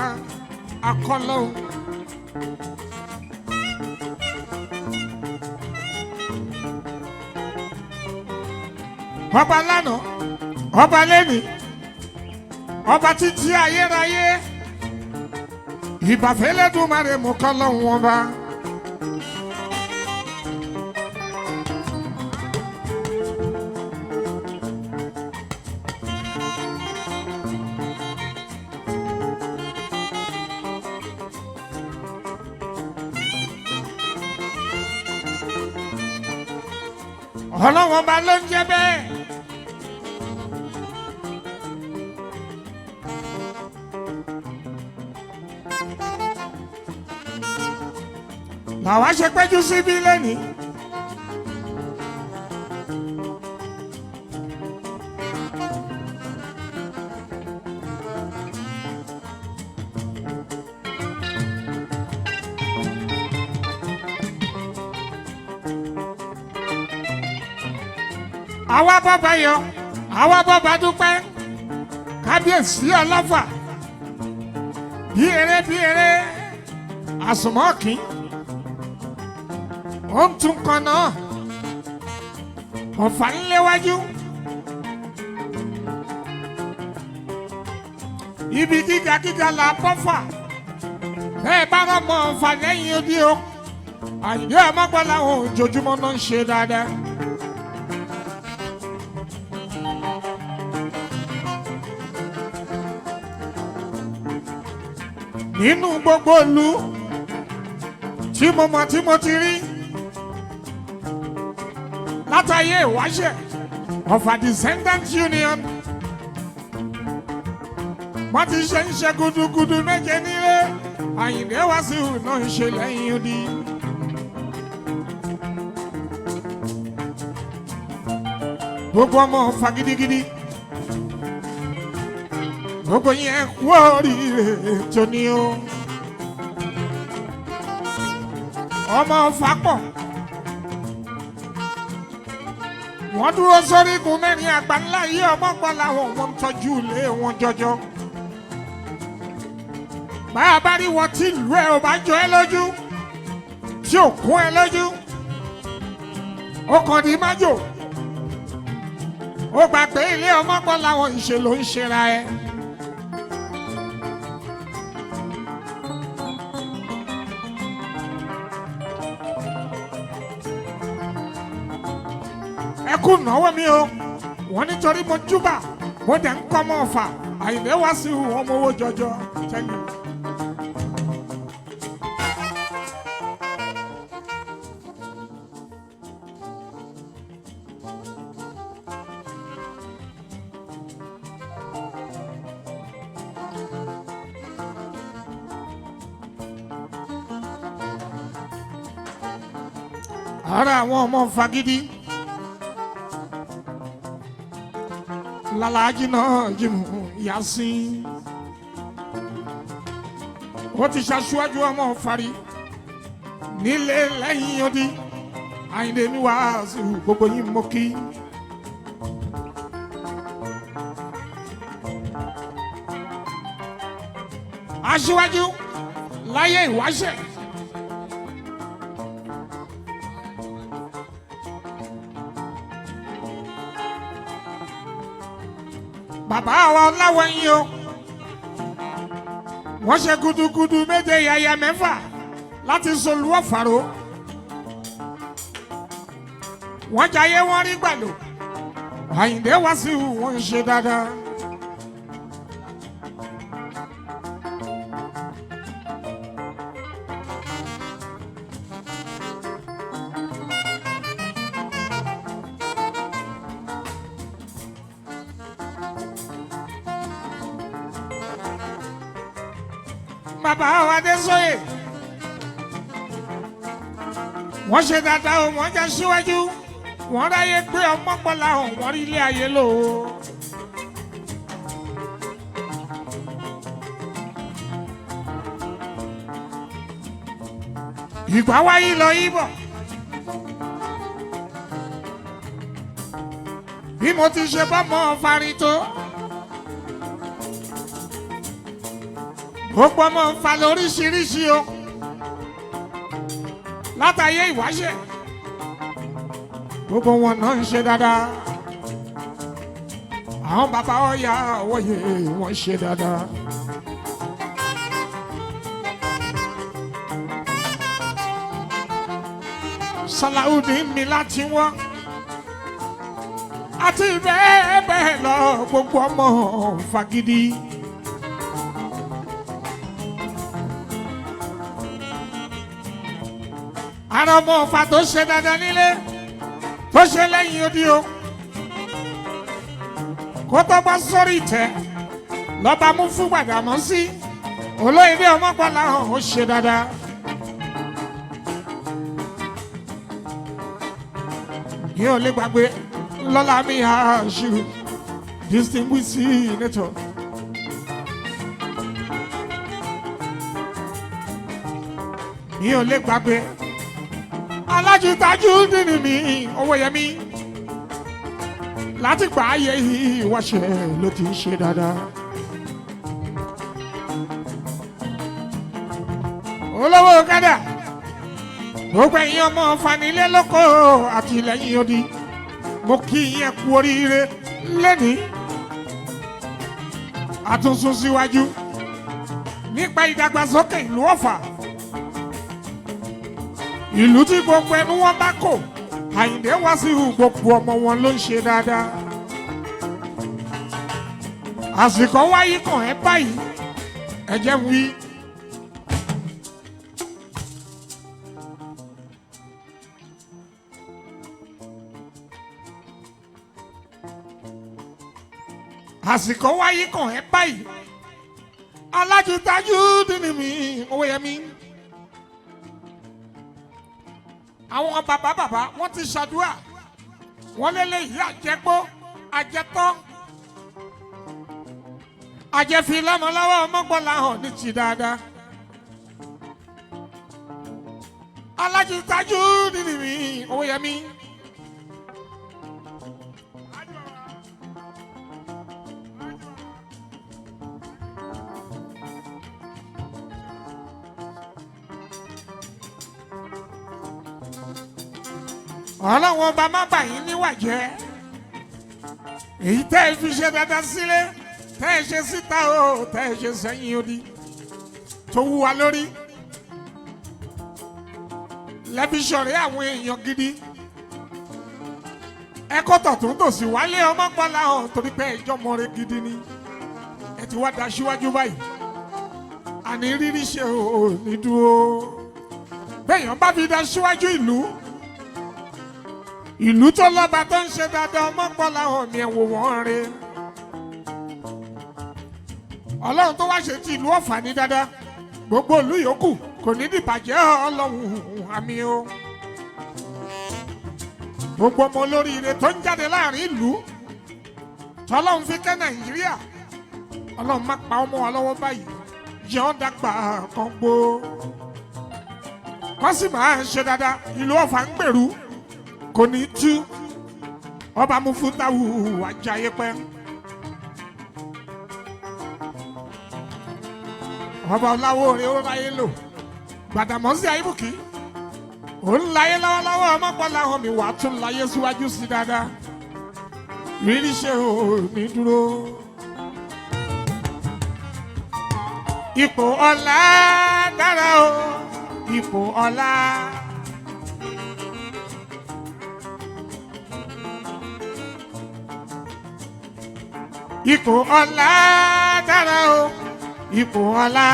Akọ́lọ́hun. Ọba lánàá, ọba lẹ́nìí, ọba títí ayérayé, ìbàfẹ́ Ẹlẹ́dùmarè mú kọ́ lọ́hùn ọba. Ọlọ́run ọba ló ń jẹ́ bẹ́ẹ̀. Làwa ṣe péjú síbí lẹ́nìí. Àwa bọ́ba yọ, àwa bọ́ba dúpẹ́, kábíyèsí Oloffa, bí eré, àsùnmọ́kì. Ó ń tún kan náà, Ọ̀fà ń léwájú. Ibi gíga là bọ́fà, bẹ́ẹ̀ bá rọ́mọ Ọ̀fà lẹ́yìn odi o. Àyìndé ọmọgbọ́n làwọn ojoojúmọ́ náà ń ṣe dáadáa. Nínú gbogbo ìlú tí mo mọ̀ tí mo ti rí. Látàyè ìwáṣẹ̀ Ọ̀fà Descendant Union. Wọ́n ti ṣe ń ṣe gudugudu méje nílé. Àyìndé Wasiu náà ń ṣe lẹ́yìn odi. Gbogbo ọmọ Ọ̀fà gidigidi. Gbogbo yẹn kú oríire tóní o. Ọmọ Ọ̀fà pọ̀. Wọ́n dúró sórí igun mẹ́rin àgbáńlá yìí ọmọ gbọ́n làwọn wọn ń tọ́jú ilé wọn jọjọ. Báyà bá rí wọ́n tí ìlú ẹ̀ ò bá jọ ẹ́ lójú, tí ò kún ẹ lójú, ó kàn di májò. Ó gbà pé ilé ọmọ gbọ́n làwọn ìṣe ló ń ṣera ẹ. Ẹkú náwó mi o, wọ́n nítorí mo júbà, mo dẹ̀ ń kọ́ mọ́ Ọ̀fà, Àyìndé Wasiu ọmọ owó jọjọ. Thank you. ara àwọn ọmọ fagidi lálàájì náà jìmù Yasin ó ti ṣaṣíwájú ọmọ fari nílé lẹ́yìn odi Ayinde ní Wasiu gbogbo yín mo kí. Aṣíwájú láyé ìwáṣẹ̀ bàbá wa láwọn yín o wọ́n ṣe gudugudu méje yàyà mẹ́fà láti solú ọ̀fàró wọ́n jayé wọ́n rí gbàlò Ayinde Wasiu wọ́n ń ṣe dáadáa. Bàbá wa dé sóyè wọ́n ṣe dáadáa o wọ́n jẹ́ síwájú wọ́n ráyè pé ọmọ pọ̀lá hàn wọ́n rí ilé ayé lò ó. ìgbà wáyé lọ yíbọ̀ bí mo ti ṣe bọ́mọ fari tó. gbogbo ọmọ ń fa lóríṣiríṣi o látàyè ìwáṣẹ̀ gbogbo wọn náà ń ṣe dáadáa àwọn bàbá ọ̀yà ọ̀wọ́yè wọ́n ṣe dáadáa. Salaudeen mi láti wọ́n àti bẹ́ẹ̀ bẹ́ẹ̀ lọ gbogbo ọmọ fagidi. Ara ọmọ Ọ̀fà tó ṣe dandan nílé tó ṣe lẹ́yìn odi o kó tó bá sórí ìtẹ́ lọ́ba mú fún Gbàdámọ́sí olóyèdè ọmọkànlá hàn ó ṣe dáadáa. yìí ò lè gbàgbé lọ́la mi Àṣìrù distinguished senator. yìí ò lè gbàgbé Alhaji Tajudeen mi Owoyemi láti gbà ayé ìwáṣẹ̀ ló ti ń ṣe dáadáa. olówó kádà gbogbo ẹ̀yin ọmọ fanilé lóko àti lẹ́yìn odi mo kí yín kú oríire lẹ́nìí àtúnṣún síwájú nípa ìdàgbàsókè ìlú Ọ̀fà. ìlú tí gbogbo ẹnu wọn bá kò Ayinde Wasiu gbogbo ọmọ wọn ló ń ṣe dáadáa. àsìkò wáyé kàn ẹ́ báyìí ẹ jẹ́ wí. àsìkò wáyé kàn ẹ́ báyìí Alhaji Tajudeen mi Owoyemi. àwọn bàbá wọ́n ti ṣàdúrà wọ́n lélẹ̀ yìí àjẹgbó àjẹtọ́ àjẹfi lọ́mọlọ́wọ́ ọmọgbọ́lá hàn ní ti dáadáa. Alhaji Tajudeen mi Owoyemi. ọlọ́wọ́n ọba má bà yín níwà jẹ́ èyí tẹ́ ẹ fi ṣe dáadáa sílé tẹ́ ẹ ṣe síta o tẹ́ ẹ ṣe sẹ́yìn odi tó wú wa lórí lẹ́bi ṣọ̀rẹ́ àwọn èèyàn gidi ẹ̀kọ́ tọ̀tún tòsí wálé ọmọgbọ́lá hàn torí pé ẹjọ́ mọ́re gidi ni ẹ ti wá da síwájú báyìí àní rírí ṣe ò ní dúró bẹ́ẹ̀yàn bá fi da síwájú ìlú tó lọ́ba tó ń ṣe dáadáa ọmọgbọ́lá hàn mi ẹ̀ wò wọ́n re ọlọ́run tó wá ṣe ti ìlú Ọ̀fà ní dáadáa gbogbo ìlú yòókù kò ní dìbàjẹ́ ọlọ́run àmì o. gbogbo ọmọ olóríire tó ń jáde láàrin ìlú tọ́lọ́run fi kẹ́ Nàìjíríà ọlọ́run má pa ọmọ wa lọ́wọ́ báyìí jẹ́ ọ́n dàgbà kan gbó wọ́n sì máa ń ṣe dáadáa ìlú Ọ̀fà ń gbèrú kò ní tú ọba Mufutau Ajaye pẹ́ ọba ọláwó rẹ̀ ó ráyé lò Gbadamosi ayébùkí ó ń láyé lọ́wọ́lọ́wọ́ ọmọkànlá hàn mí wàá tún láyé síwájú sí dáadáa rírí ṣe ò ní dúró. Ipò ọlá dára o ipò ọlá. Ipò ọlá dára o ipò ọlá.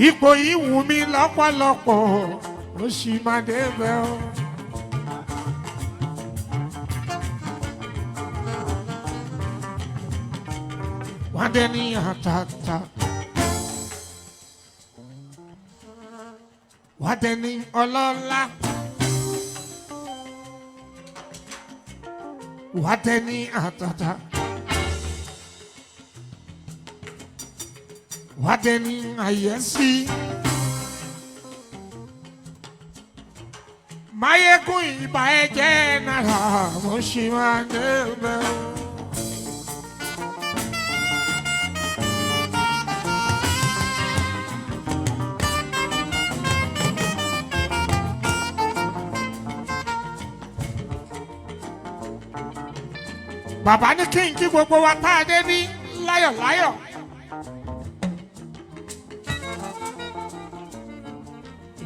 Ipò yìí wù mí lọ́pọ̀lọpọ̀ ó sì máa débẹ̀ o. Wọ́n dé ní àtàtà. Wọ́n dé ní ọlọ́lá. Wọ́n dé ní àtàtà. Wọ́n dé ní àyẹ́sí. Máyégún ìbà ẹ̀jẹ̀ náírà mo ṣì máa débẹ̀ o. Bàbá ní kí n kí gbogbo wa tá a dé ní láyọ̀láyọ̀.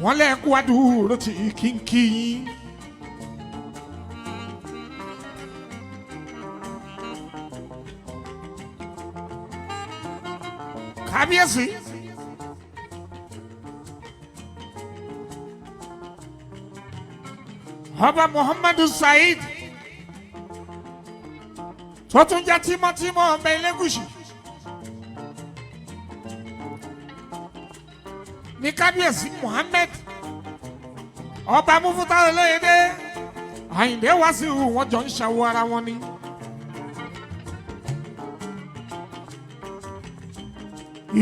Wọ́n lẹ́ẹ̀kú àdúró tí kí n kí yín. Kábíyèsí. Ọba Muhammadu Said. Tó tún jẹ́ tímọ́tímọ́ ọmọ Elegushi ní kábíyèsí Muhammed ọba Mufutau olóyèdè Ayinde Wasiu wọ́n jọ ń ṣàwọ ara wọn ni.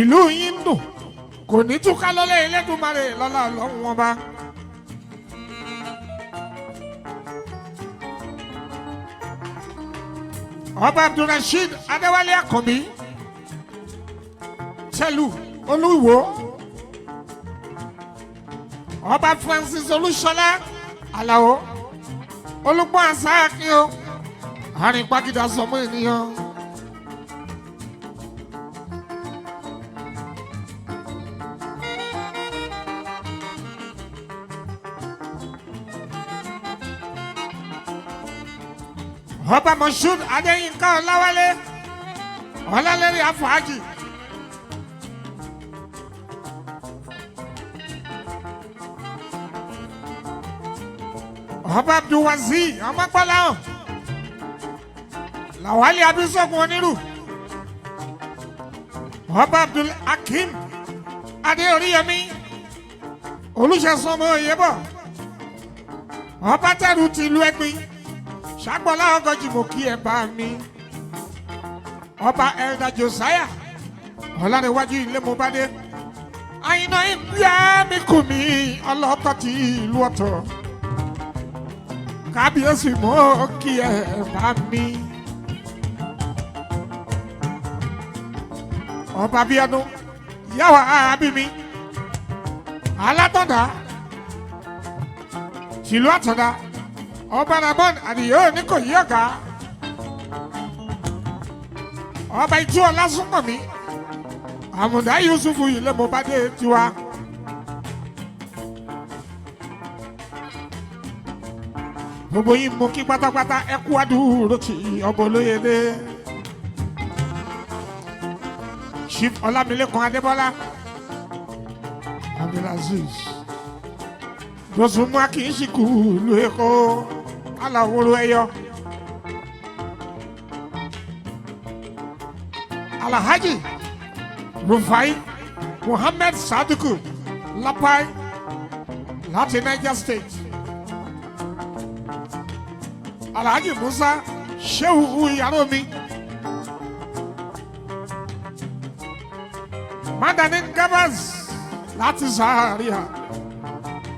Ìlú yín ń dùn kò ní túká lọ́lẹ́ Elédùmarè lọ́lá Ọlọ́run wọn bá. Ọba Abdulrasheed Adéwálé Àkànbí Tẹ́lù Olúwo Ọba Francis Olúṣọlá Àlàó Olúgbọ́n Àsáàkín o àrìnpákìdá sọmọ ènìyàn. Ọba Moshood Adéyínká Ọláwálé Ọlálẹ́rìí Àfọ̀hájì. Ọba Abdulwazi Ọmọgbọ́láhàn Làwálé Abísọ́gun Onírù. Ọba Abdul Hakim Adé Oríyọmí Olúṣẹ̀san ọmọ Oyèbọ̀. Ọba Tẹ́rù tìlú Ẹ̀gbin Ṣàgbọ́lá ọgọ́jì mo kí ẹ bá mi. Ọba Elda Josiah Ọlárẹ̀wájú ilé mo bá dé. Àyìnà ìgbà mi kù mí ọlọ́tọ̀ tí ìlú ọ̀tọ̀. Kábíyèsí mo kí ẹ bá mi. Ọba Bíọ́dún yàwá àbí mi. Alátọ̀dá tìlú Àtọ̀dá. Ọba Ramon Àdìyó ní kò yí ọ̀gá. Ọba Ìtú Ọlásùnkànmí Àmùdá Yusufu ilé mo bá dé tiwa. Gbogbo yín mo kí pátápátá ẹ kú àdúró tí ọba olóyèdè. Chief Ọlámilékan Adébọ́lá Abdulaziz Dosùnmọ́ kì í ṣìkú ìlú Èkó aláwòrán ẹyọ. Alhaji Rufai Muhammad Sadiku Lapai láti Niger State. Alhaji Musa Shehu Yaromi Madanin Gabas láti Zaria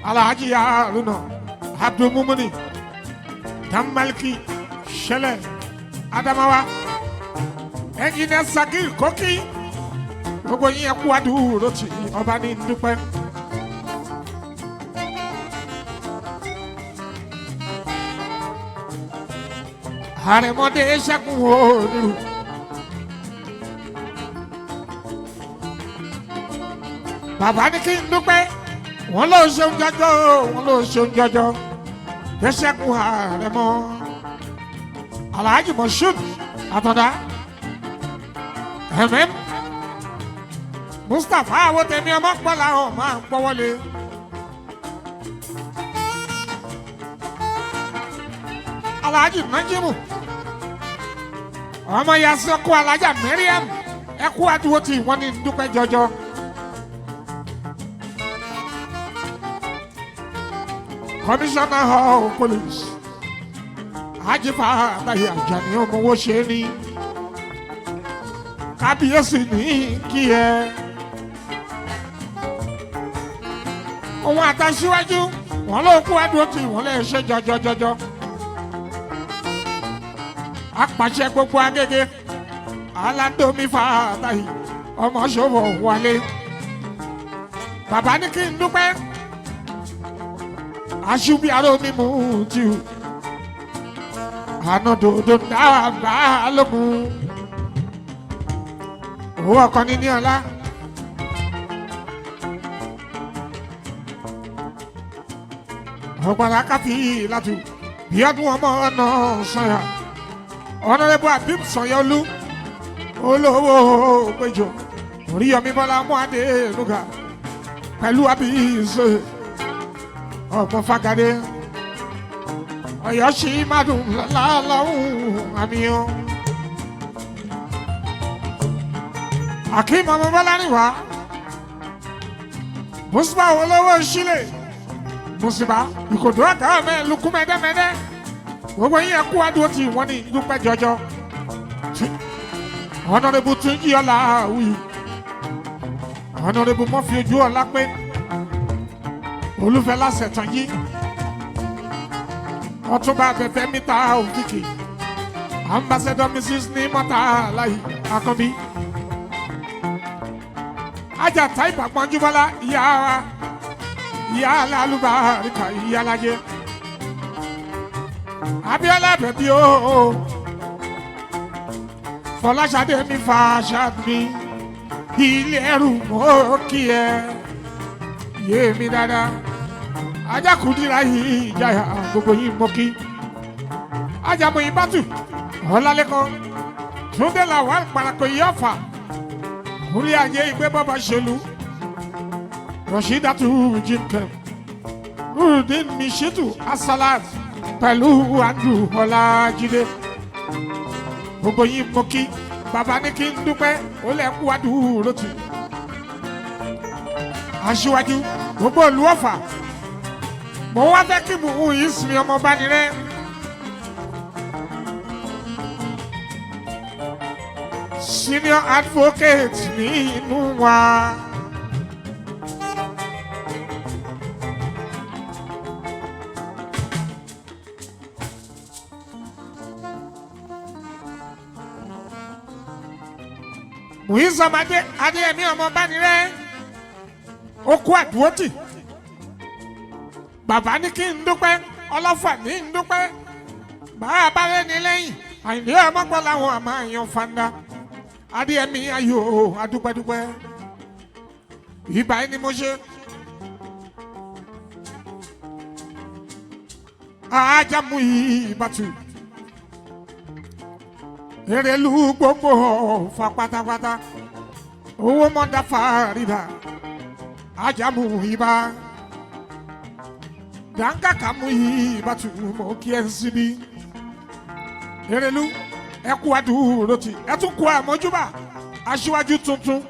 Alhaji Haruna Abdul Mumuni Tamalki Shele Adamawa Engineer Sakir Koki gbogbo yín ẹ kú àdúró tí ọba ní dúpẹ́. àrẹ̀mọdé ṣẹ́gun òòlù bàbá ní kí n dúpẹ́ wọ́n ló ṣeun jọjọ́ wọ́n ló ṣeun jọjọ́ ẹ ṣẹ́gun àrẹ̀mọ Alhaji Moshood Àtàndá Mustapha àwọn tèmi ọmọ pọ́lá ọ̀ máa ń pọ́wọ́lé. Alhaji Najimu ọmọ yasọkọ Alhaja Mariam ẹkú àdúgbò tí wọ́n ní dúpẹ́ jọjọ. Commissioner of Police Ajifa Àtàyè Àjàní ọmọ owó ṣe ní kábíyèsí ní kí ẹ. òun àtàṣíwájú wọn ló kú àdúró tí wọn lè ṣe jọjọjọjọ. apàṣẹ gbogbo Agége aládòmí Fàtáyì ọmọ ṣòwò wálé. bàbá ní kí n dúpẹ́ aṣubí aró mímú tì ú àná dòdò dábàá lókun owó ọkọ ní ọlá. ọ̀pọ̀lọpọ̀ akáfi láti bí ọdún ọmọ ọ̀nà sọ̀yà ọ̀nàrẹ́bù Abib Sanyolu olówó péjọ Oríyọmí Bọ́lá Mọ́adé lùgà pẹ̀lú Abíyèsè ọmọ Fagade Ọ̀yọ́ sí mádùn lálọ́hùn àmìyàn Akeem ọmọ Bọ́lá níwá Mùsùlùmá olówó sílẹ̀ Mùsùlùmá ìkòdó àgá mẹ́ lukú mẹ́dẹ́mẹ́dẹ́ gbogbo yín ẹkú àdúró tí wọ́n ní dúpẹ́ jọjọ. Honorable Túnjí Ọláwì Honorable Mọ́fì ojú ọ̀la pé Olúfẹ́lá Ṣẹ̀tànjí Ọ̀túnba Abẹ́fẹ́ mítà òkìkì Ambassador Mrs. ní mọ́tà láyé Akànbí Àjàtà Ìbàgbọ́njúbọ́lá ìyá alálùbáríkà ìyá alájẹ Abíọ́lá bẹ̀bí o Fọláṣadé mi Fàṣàdé ilé ẹrù mọ́ kí ẹ yé mi dáadáa Ajákùndíra yìí ìjayà gbogbo yìí mọ́ kí Ajámọ̀ Ìbátù Ọlálẹ́kan Túndé Lawal Parako Ọ̀fà Kúnlé Ajé Ìgbé Bàbá Ṣèlú Rọ̀ṣídàtú Jimkem Nurudeen Mishitu Asalat pẹ̀lú Andrew Ọlájídé gbogbo yín mọ́ kí bàbá ní kí n dúpẹ́ ó lẹ́kú àdúró tì Aṣíwájú gbogbo ìlú Ọ̀fà mo wá fẹ́ kí mò ń yí sinmi ọmọ bá ní rẹ́ senior advocate nínú wa. Muizamade Adéyẹmí ọmọ Bánirẹ́ ó kú àdúrótì bàbá ní kí n dúpẹ́ Oloffa ní n dúpẹ́ bàá abárẹ́ ní lẹ́yìn Àyìndé ọmọgbọ́ làwọn àmọ́ àyàn fanda Adéyẹmí ayò adúpẹ́dúpẹ́ ìbá ẹni mo ṣe Ajamu Ìbátú Erelu gbogbo Ọ̀fà pátápátá owó mọ́dá fàrídà Ajamu Ìbá Dankakamu Ìbátú mọ́ kí ẹ síbí Erelu ẹkú àdúró tí ẹ tún kú àmójúbà aṣíwájú tuntun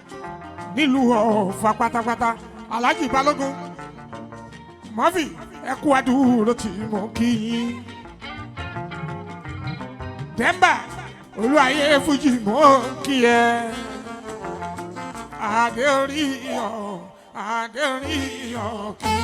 nílùú Ọ̀fà pátápátá Alhaji Balógun Murphy ẹkú àdúró tí mọ́ kí yín Demba olúwayé fújì mọ́ kí ẹ adé orí ọ̀kí.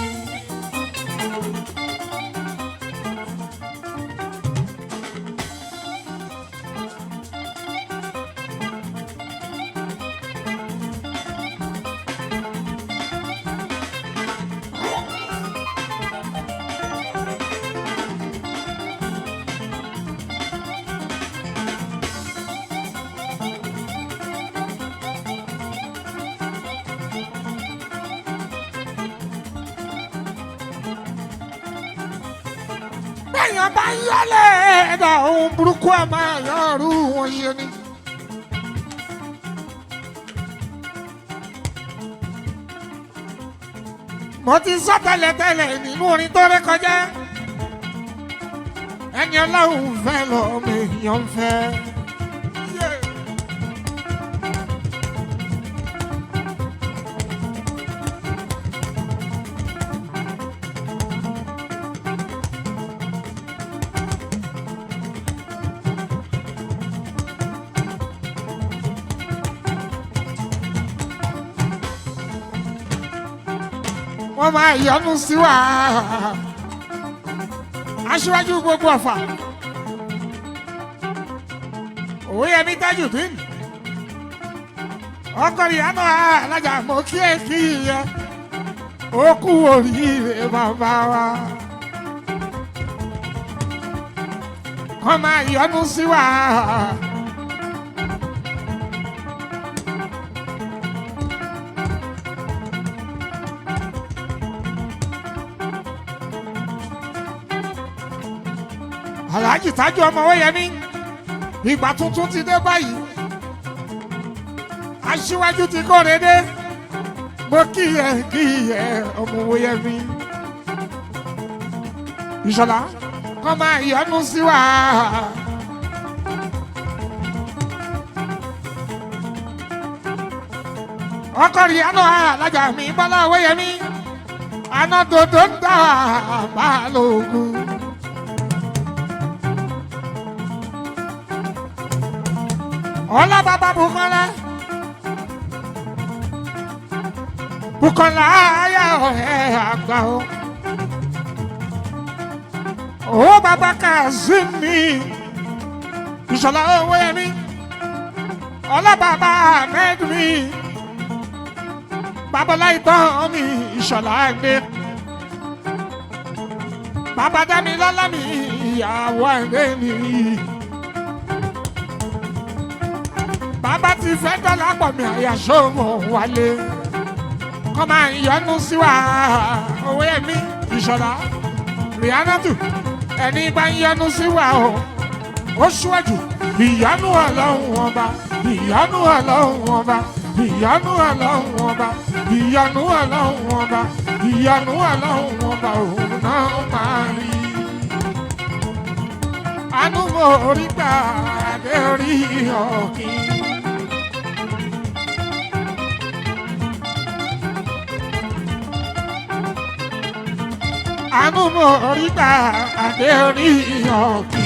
Bẹ́ẹ̀yàn bá ń yálẹ̀ ẹ̀dá ohun burúkú ẹ̀ máa yọrù wọn ṣe ni. Mo ti sọ tẹ́lẹ̀tẹ́lẹ̀ nínú orin tó ré kọjá. Ẹni Ọlọ́run fẹ́ lọ́mọ èèyàn fẹ́. Wọ́n máa yọnu sí wa aṣíwájú gbogbo Ọ̀fà Owoyemi Tajudeen ọkọrin àná alájà mọ́ kí ẹ kí yẹ ó kú oríire bàbá wa. Wọ́n máa yọnu sí wa. Alhaji tájú ọmọ Owoyemi ìgbà tuntun ti dé báyìí aṣíwájú ti kóre dé mo kí ẹ ọmọ Owoyemi Ìṣọ̀lá kọ́ máa yọnu sí wa. ọkọrin àná alájà mi Bọ́lá Owoyemi àná dòdò ń dà Balógun. Ọlá bàbá Bukola ayá ọ̀hẹ́ àgbà o. Ó bàbá Kazimi Ìṣọ̀lá Owoyemi. Ọlá bàbá Ahmed mi. Babalá ìtàn mi Ìṣọ̀lá Ayinde. Bàbá Dámilọ́lá mi ìyàwó Ayinde mi. Bàbá ti fẹ́ dọ́là pọ̀ mi àyàṣó mọ̀ wálé. Kọ́ máa ń yọnu sí wa Owoyemi Ìṣọ̀lá Rihanatu ẹni bá ń yọnu sí wa o. Ó ṣíwájú ìyọnu Ọlọ́run ọba ìyọnu Ọlọ́run ọba ìyọnu Ọlọ́run ọba ìyọnu Ọlọ́run ọba ìyọnu Ọlọ́run ọba òun náà máa rí. Àánú mo rí gbà dé orí ọ̀kí. Àánú mo rí gbà dé orí ọ̀kí.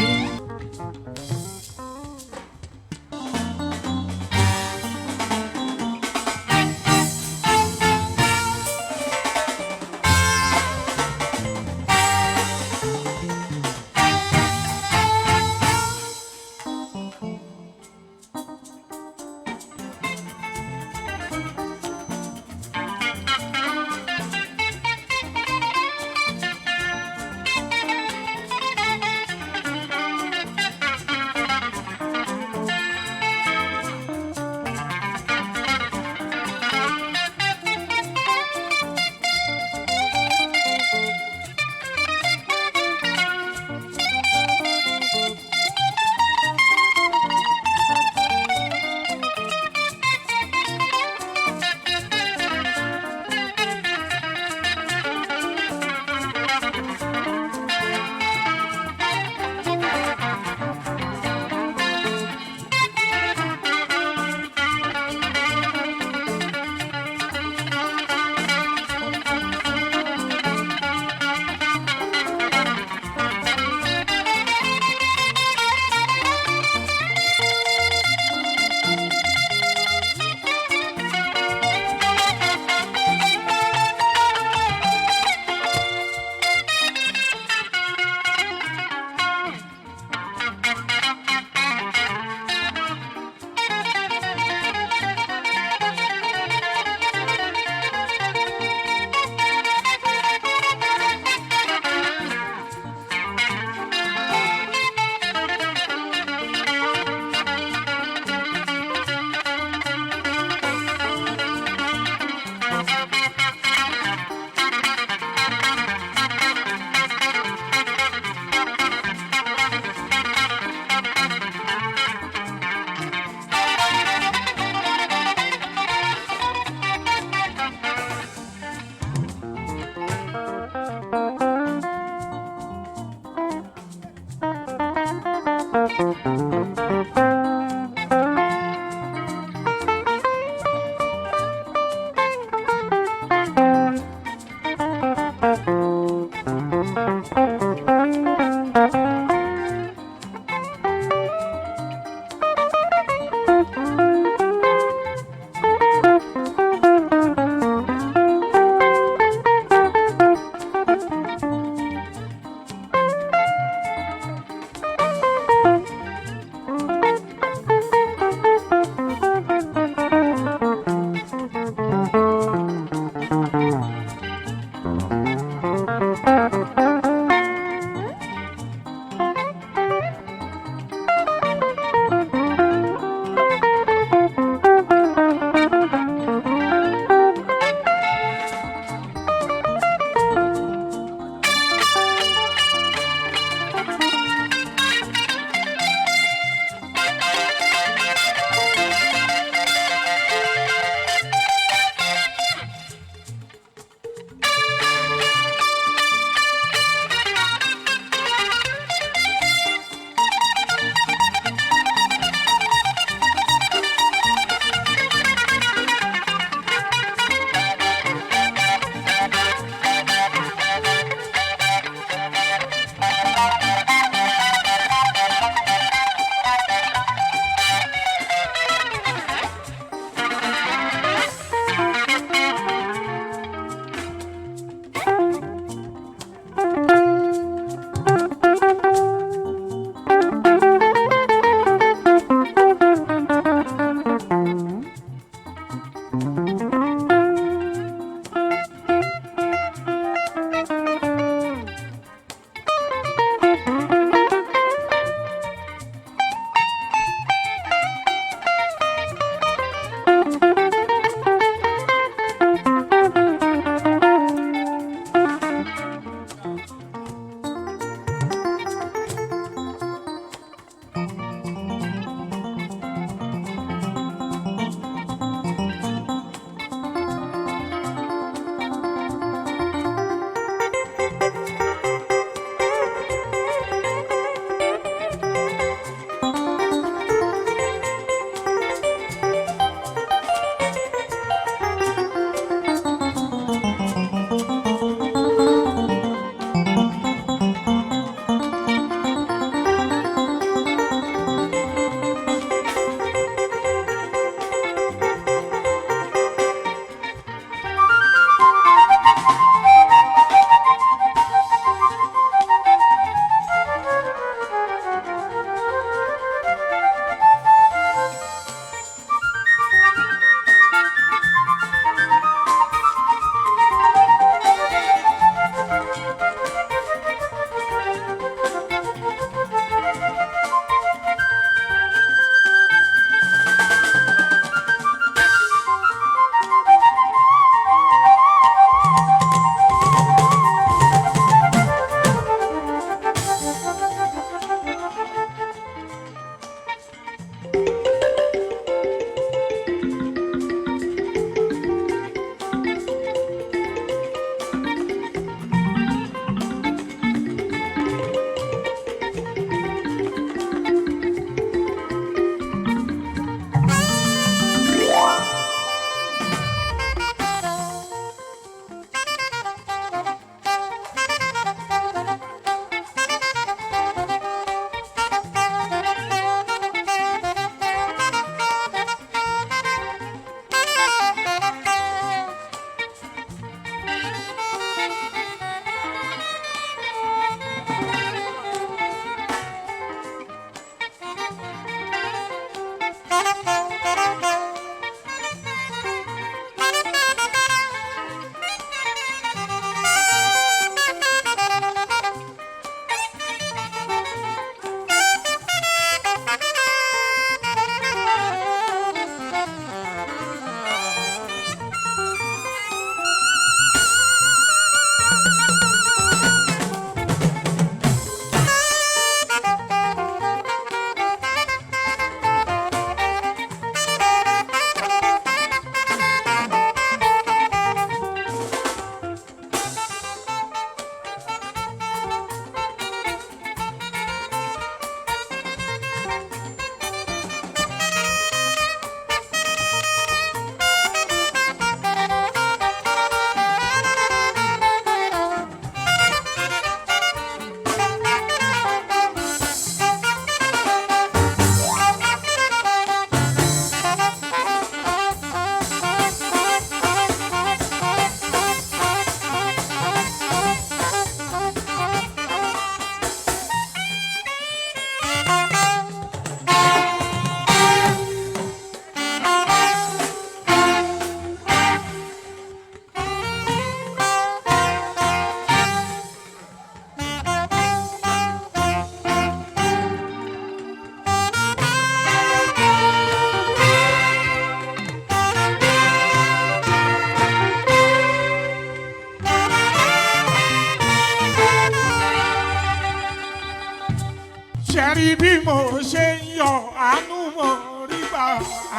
ṣẹ́rí bí mo ṣe ń yọ àánú mo rí gbà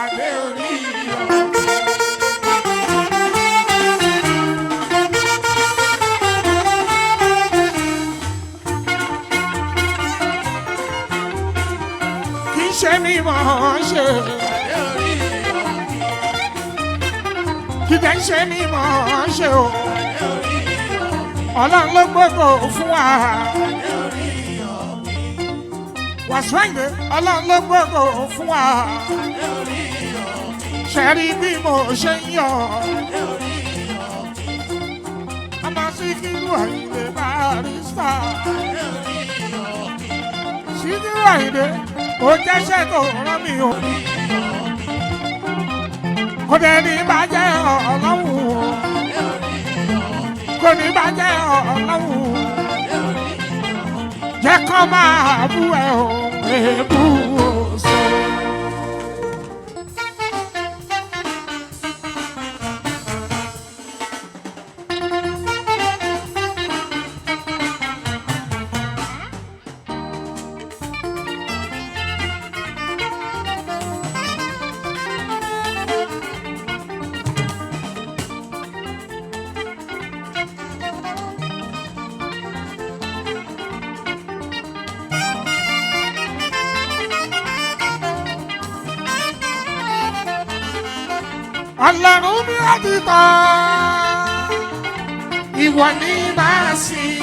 adé orí yọ. kì í ṣe mi mọ̀ ọ́n ṣe kì í dẹ́ ṣe mi mọ̀ ọ́n ṣe o ọlọ́run ló gbogbo fún wa. Wasiu Ayinde ọlọ́run ló gbogbo fún wa. ṣẹ́rí bí mo ṣe ń yọ. ọmọ Síkírù Ayinde Barrister. Síkírù Ayinde ó jẹ́ṣẹ́ tó rán mi o. kò dẹ̀ ní bàjẹ́ ọlọ́run o. kò ní bàjẹ́ ọlọ́run. jẹ́ kó máa bú ẹ o èébú o sọ. Ọlọ́run mi láti tọ́ ìwọ ní máa sìn.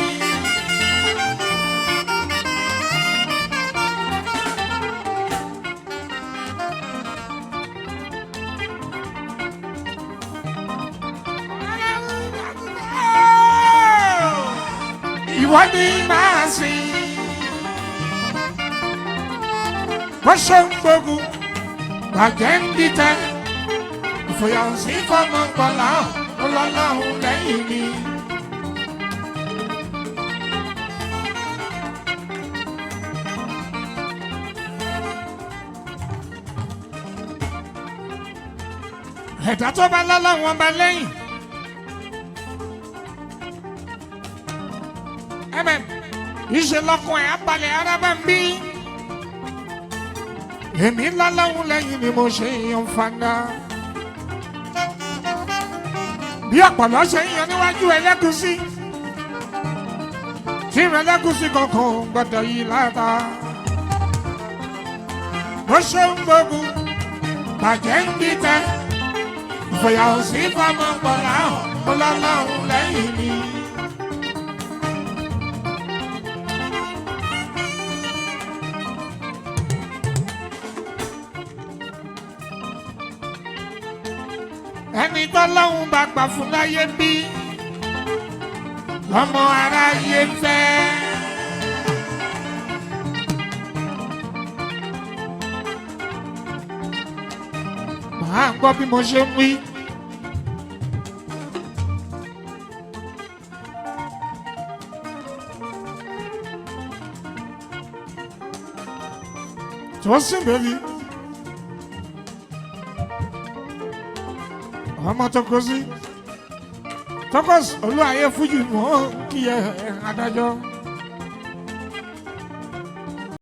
Ìwọ ní máa sìn. Bó ṣe ń gbógun bàjẹ́ ń dìtẹ̀. Ìfòyàwùsí fọmọ gbọ́lá ọlọ́lọ́hún lẹ́yìn mi. Ẹ̀dá tó bá lọ́lọ́wọ́n bá lẹ́yìn. Ìṣe lọ́kùn ẹ̀ abalẹ̀ ara bá ń bí. Èmi lọ́lọ́hún lẹ́yìn ni mo ṣe yan fanda. Bí ọ̀pọ̀lọ́ ṣe ń yan níwájú Ẹlẹ́gùṣí tí Ẹlẹ́gùṣí kankan gbọ́dọ̀ yí láta. Bó ṣe ń gbógun bàjẹ́ ń dìtẹ̀ ìfòyàwùsí fọmọ gbọ́lá ọlọ́lọ́hún lẹ́yìn mi. Ẹni tọ́lọ́hún bá gbà fún láyé bí lọ́mọ aráyé fẹ́. Màá gbọ́ bí mo ṣe ń wí. Tó sì bẹ́ẹ̀ ọmọ Tokosi Tokos olú ayé fújì mọ́ kí ẹ adájọ́.